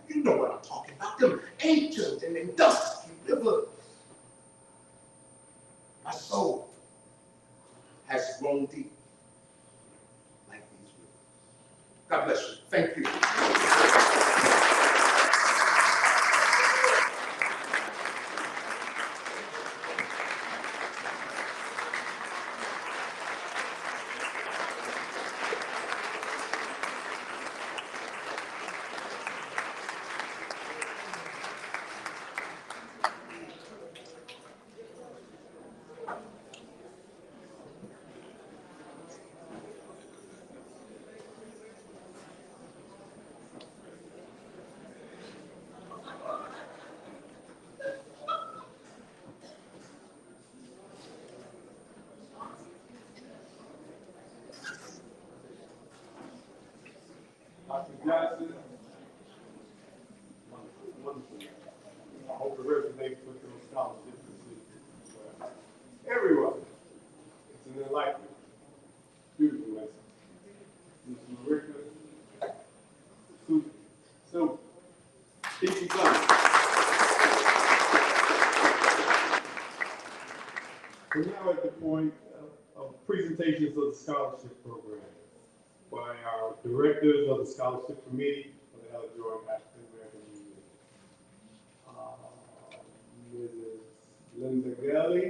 you know what I'm talking about, them ancient and industrial rivers. My soul has grown deep like these rivers. God bless you. Thank you. Dr. Johnson. Wonderful. I hope the rest of the day put those scholarships in. Everyone. It's an enlightenment. Beautiful lesson. Ms. Marika. So, keep it coming. We're now at the point of presentations of the scholarship program by our directors of the scholarship committee for the Ella Jordan African American Museum. Mrs. Linda Gelly,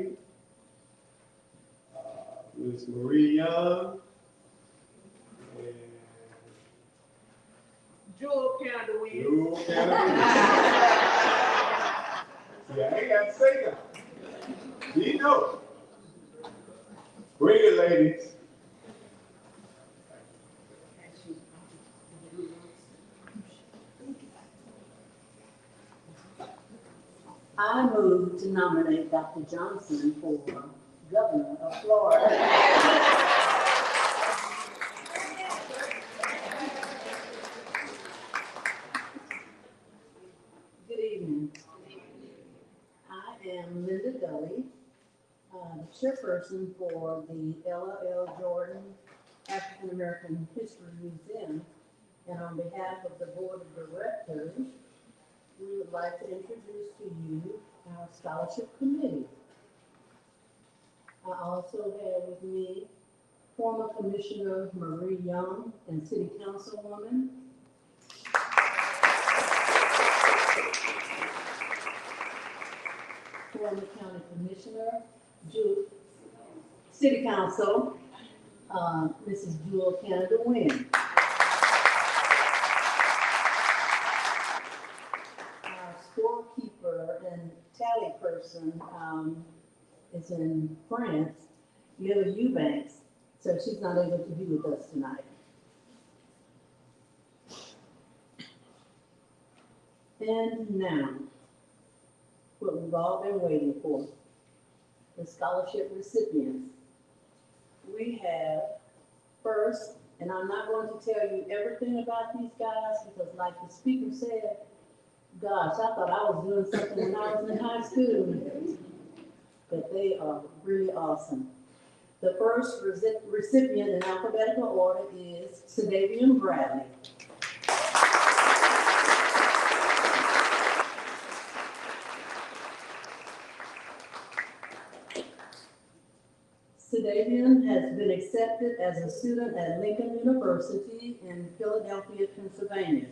Ms. Marie Young, and Jewel Canada wins. Jewel Canada. See, I ain't got to say that. You know. Bring it, ladies. I move to nominate Dr. Johnson for Governor of Florida. Good evening. I am Linda Gully, chairperson for the Ella L. Jordan African American History Museum, and on behalf of the Board of Directors, we would like to introduce to you our scholarship committee. I also have with me former Commissioner Marie Young and City Councilwoman former County Commissioner, City Council, Mrs. Jewel Canada Wynn. Our scorekeeper and tally person is in France, Lila Eubanks, so she's not able to be with us tonight. And now, what we've all been waiting for, the scholarship recipients. We have first, and I'm not going to tell you everything about these guys because like the speaker said, gosh, I thought I was doing something when I was in high school. But they are really awesome. The first recipient in alphabetical order is Sedavian Bradley. Sedavian has been accepted as a student at Lincoln University in Philadelphia, Pennsylvania.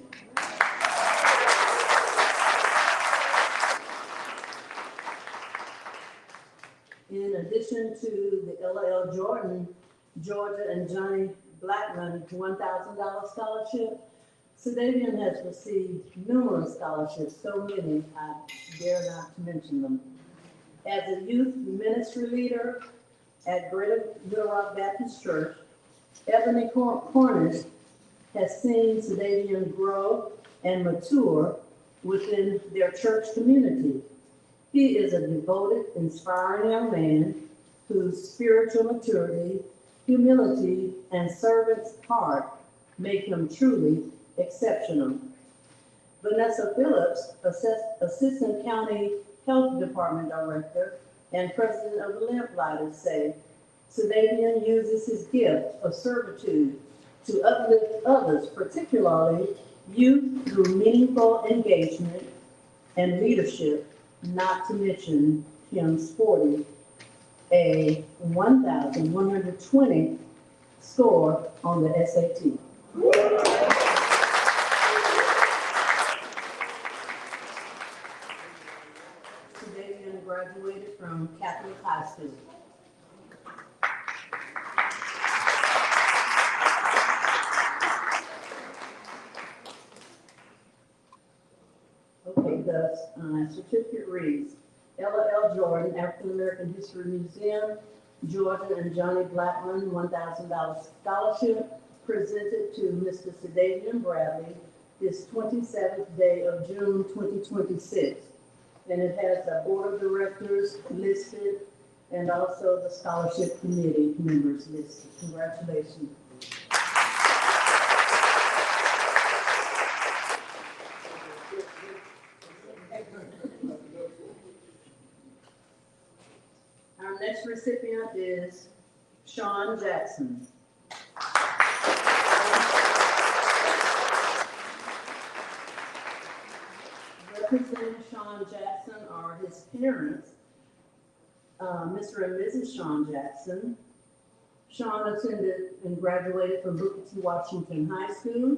In addition to the Ella L. Jordan, Georgia and Johnny Blackman $1,000 scholarship, Sedavian has received numerous scholarships, so many I dare not to mention them. As a youth ministry leader at Greater Little Rock Baptist Church, Ebony Cornish has seen Sedavian grow and mature within their church community. He is a devoted, inspiring young man whose spiritual maturity, humility, and servant's heart make him truly exceptional. Vanessa Phillips, Assistant County Health Department Director and President of the Lamplighters, say, Sedavian uses his gift of servitude to uplift others, particularly youth, through meaningful engagement and leadership, not to mention him sporting a 1,120 score on the SAT. Sedavian graduated from Catholic High School. Okay, the certificate reads, Ella L. Jordan, African American History Museum, Georgia and Johnny Blackman $1,000 scholarship presented to Mr. Sedavian Bradley this 27th day of June 2026. And it has a board of directors listed and also the scholarship committee members listed. Congratulations. is Sean Jackson. Representing Sean Jackson are his parents, Mr. and Mrs. Sean Jackson. Sean attended and graduated from Booker T. Washington High School.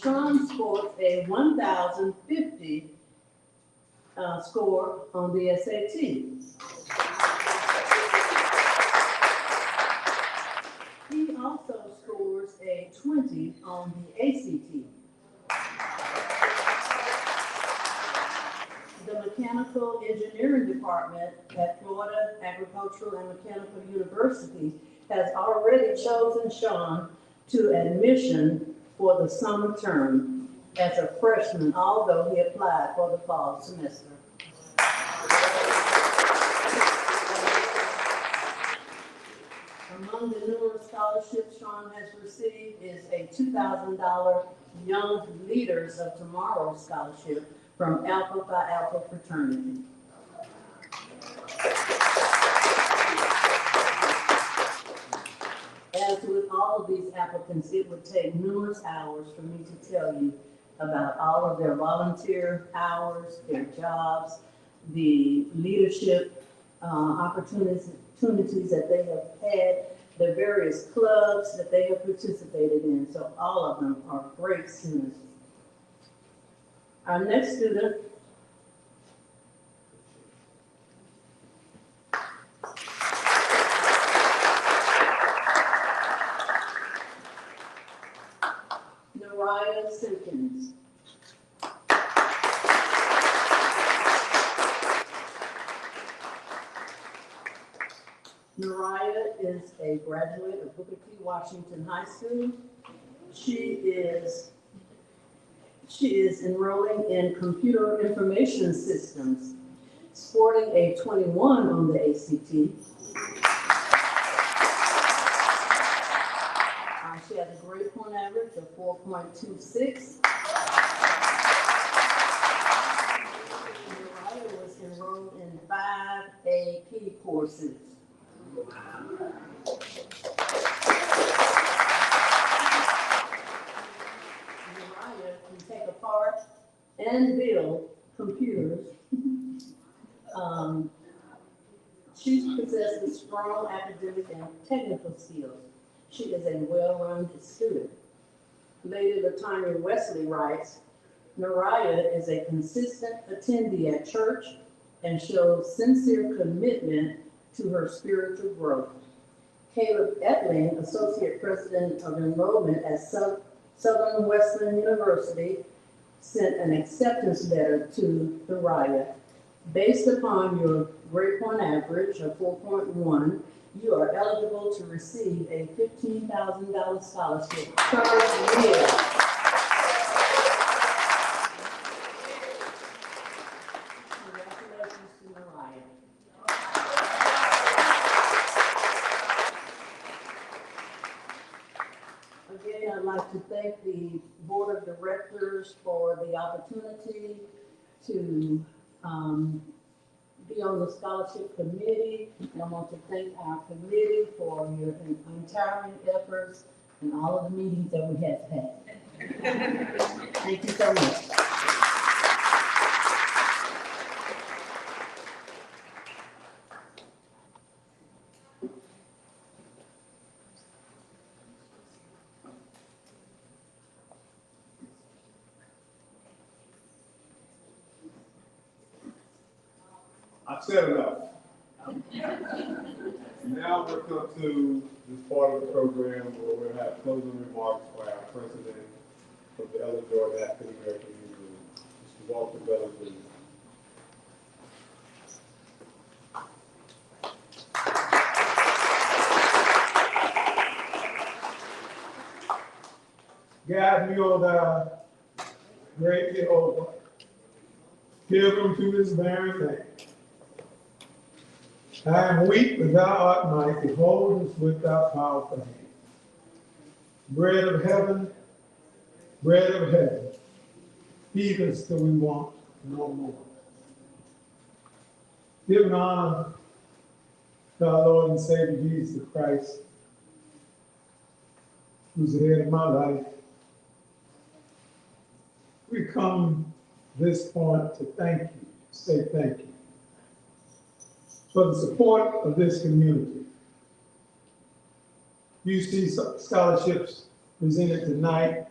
Sean scored a 1,050 score on the SAT. He also scores a 20 on the ACT. The Mechanical Engineering Department at Florida Agricultural and Mechanical University has already chosen Sean to admission for the summer term as a freshman, although he applied for the fall semester. Among the numerous scholarships Sean has received is a $2,000 Young Leaders of Tomorrow scholarship from Alpha Phi Alpha fraternity. As with all of these applicants, it would take numerous hours for me to tell you about all of their volunteer hours, their jobs, the leadership opportunities that they have had, the various clubs that they have participated in. So all of them are great students. Our next student Naraya Simpkins. Naraya is a graduate of Booker T. Washington High School. She is enrolling in computer information systems, sporting a 21 on the ACT. She has a grade point average of 4.26. Naraya was enrolled in 5 AP courses. Naraya can take apart and build computers. She possesses strong academic and technical skills. She is a well-rounded student. Lady Latanya Wesley writes, Naraya is a consistent attendee at church and shows sincere commitment to her spiritual growth. Caleb Etling, Associate President of Enrollment at Southern Western University, sent an acceptance letter to Naraya. Based upon your grade point average of 4.1, you are eligible to receive a $15,000 scholarship per year. Congratulations to Naraya. Again, I'd like to thank the Board of Directors for the opportunity to be on the scholarship committee. And I want to thank our committee for your untiring efforts and all of the meetings that we have had. Thank you so much. I've said enough. Now we'll come to this part of the program where we'll have closing remarks by our president of the Ella Georgia African American Union, Mr. Walter Bell, please. Guide me, O thou great Jehovah, pilgrim to this barren land. I am weak, but thou art mighty, hold us with thy powerful hand. Bread of heaven, feed us till we want no more. Give an honor to to our Lord and Savior Jesus Christ, who's the head of my life, we come this point to thank you, say thank you for the support of this community. You see scholarships presented tonight.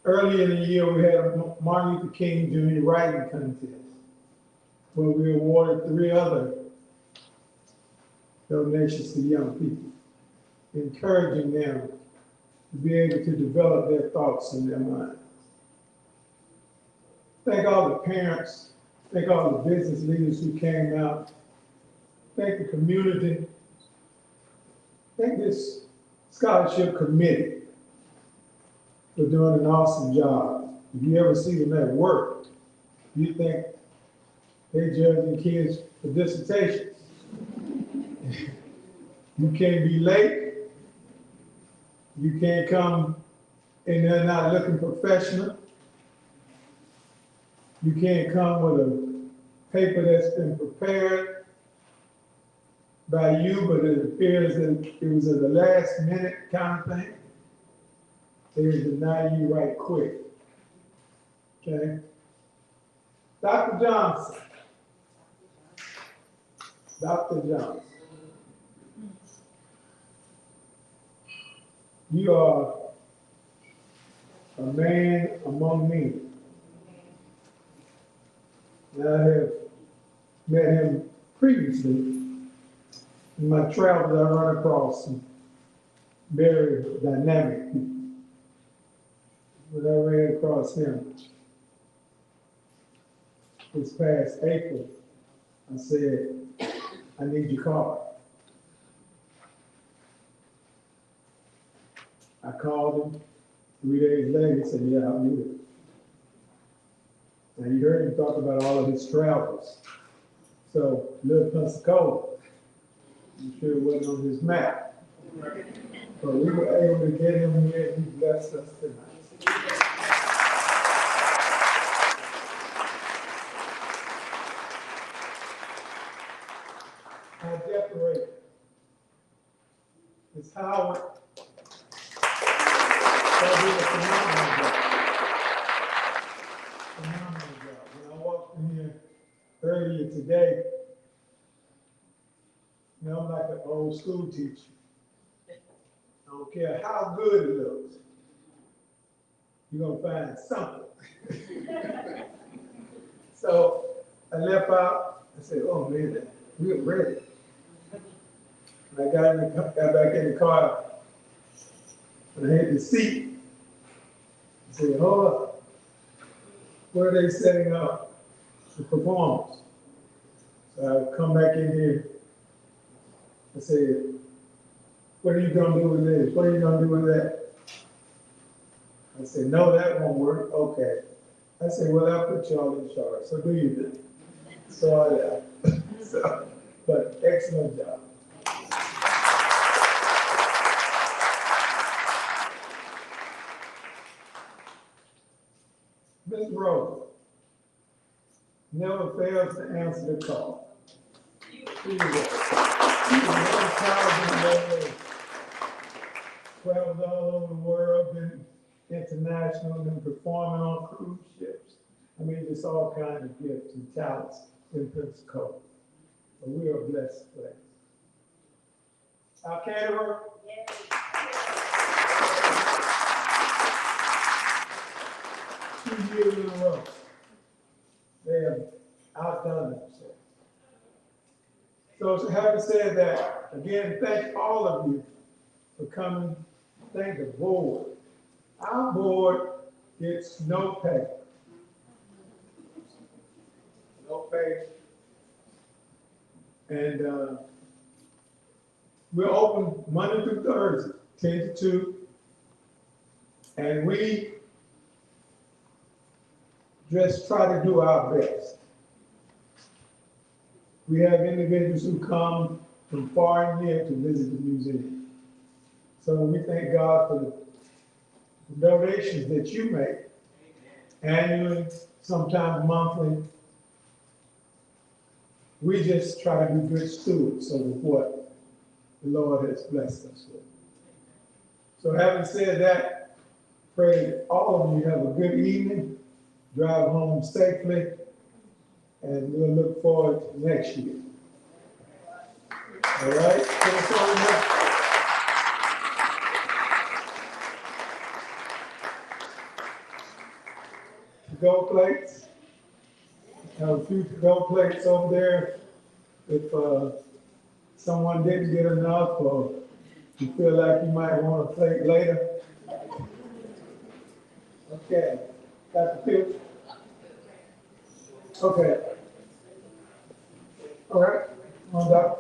Early in the year, we had a Martin Luther King Jr. writing contest, where we awarded 3 other donations to young people, encouraging them to be able to develop their thoughts in their minds. Thank all the parents, thank all the business leaders who came out, thank the community, thank this scholarship committee for doing an awesome job. If you ever see them at work, you think they're judging kids for dissertations. You can't be late. You can't come and they're not looking professional. You can't come with a paper that's been prepared by you, but it appears that it was at the last minute kind of thing. They will deny you right quick. Okay? Dr. Johnson. Dr. Johnson. You are a man among men. And I have met him previously. In my travels, I run across some very dynamic people. When I ran across him this past April, I said, I need your card. I called him 3 days later. He said, yeah, I'll do it. Now you heard him talk about all of his travels. So, little Pensacola, I'm sure it wasn't on his map. But we were able to get him here and he blessed us tonight. Our decorator, Ms. Howard, did a phenomenal job. Phenomenal job. When I walked in here earlier today, you know, I'm like an old school teacher. I don't care how good it looks, you're gonna find something. So I left out, I said, oh man, we're ready. When I got back in the car, and I hit the seat, I said, hold up, where are they setting up the performance? So I come back in here, I said, what are you gonna do with this? What are you gonna do with that? I said, no, that won't work. Okay. I said, well, I'll put y'all in charge. So do you then? So but excellent job. Ms. Rose never fails to answer the call. She is travels all over the world, been international, been performing on cruise ships. I mean, just all kinds of gifts and talents in Pensacola. But we are a blessed place. Our caterer. Yes. 2 years in a row, they have outdone themselves. So having said that, again, thank all of you for coming. Thank the board. Our board gets no pay. No pay. And we're open Monday through Thursday, 10 to 2. And we just try to do our best. We have individuals who come from far and near to visit the museum. So we thank God for the donations that you make annually, sometimes monthly. We just try to be good stewards of what the Lord has blessed us with. So having said that, pray that all of you have a good evening, drive home safely, and we'll look forward to next year. All right? Put us on next. To-go plates. Have a few to-go plates over there. If someone didn't get enough, or you feel like you might want a plate later. Okay, got the picture? Okay. All right, on Doc.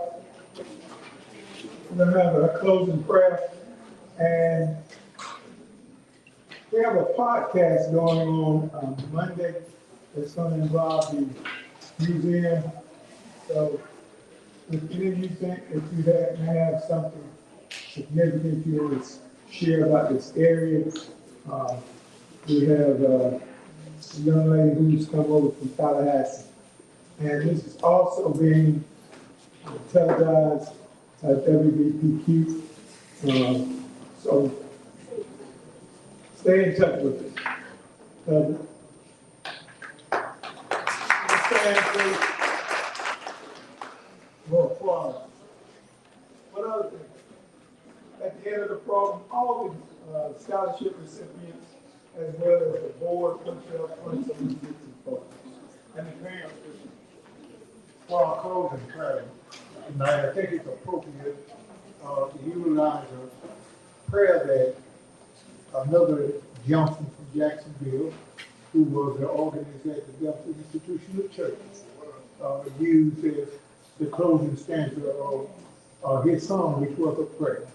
We're gonna have a closing prayer, and we have a podcast going on Monday. It's gonna involve the museum. So if any of you think if you may have something significant you want to share about this area, we have a young lady who's come over from Tallahassee. And this is also being televised at WBQP. So stay in touch with us. Stand, please. More applause. One other thing. At the end of the program, all the scholarship recipients, as well as the board, themselves, some folks. And the parents. For our closing prayer tonight, I think it's appropriate to utilize a prayer that another Johnson from Jacksonville, who was the organizer at the Delta Institutional Church, used as the closing stanza of his song, which was a prayer.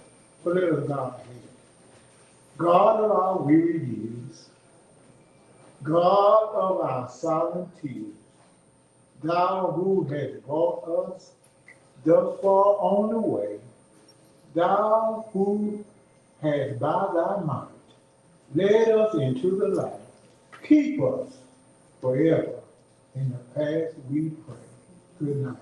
So let us bow our heads. God of our weary years, God of our silent tears, Thou who hast brought us thus far on the way, Thou who hast by thy might led us into the light, keep us forever in the past we pray. Good night.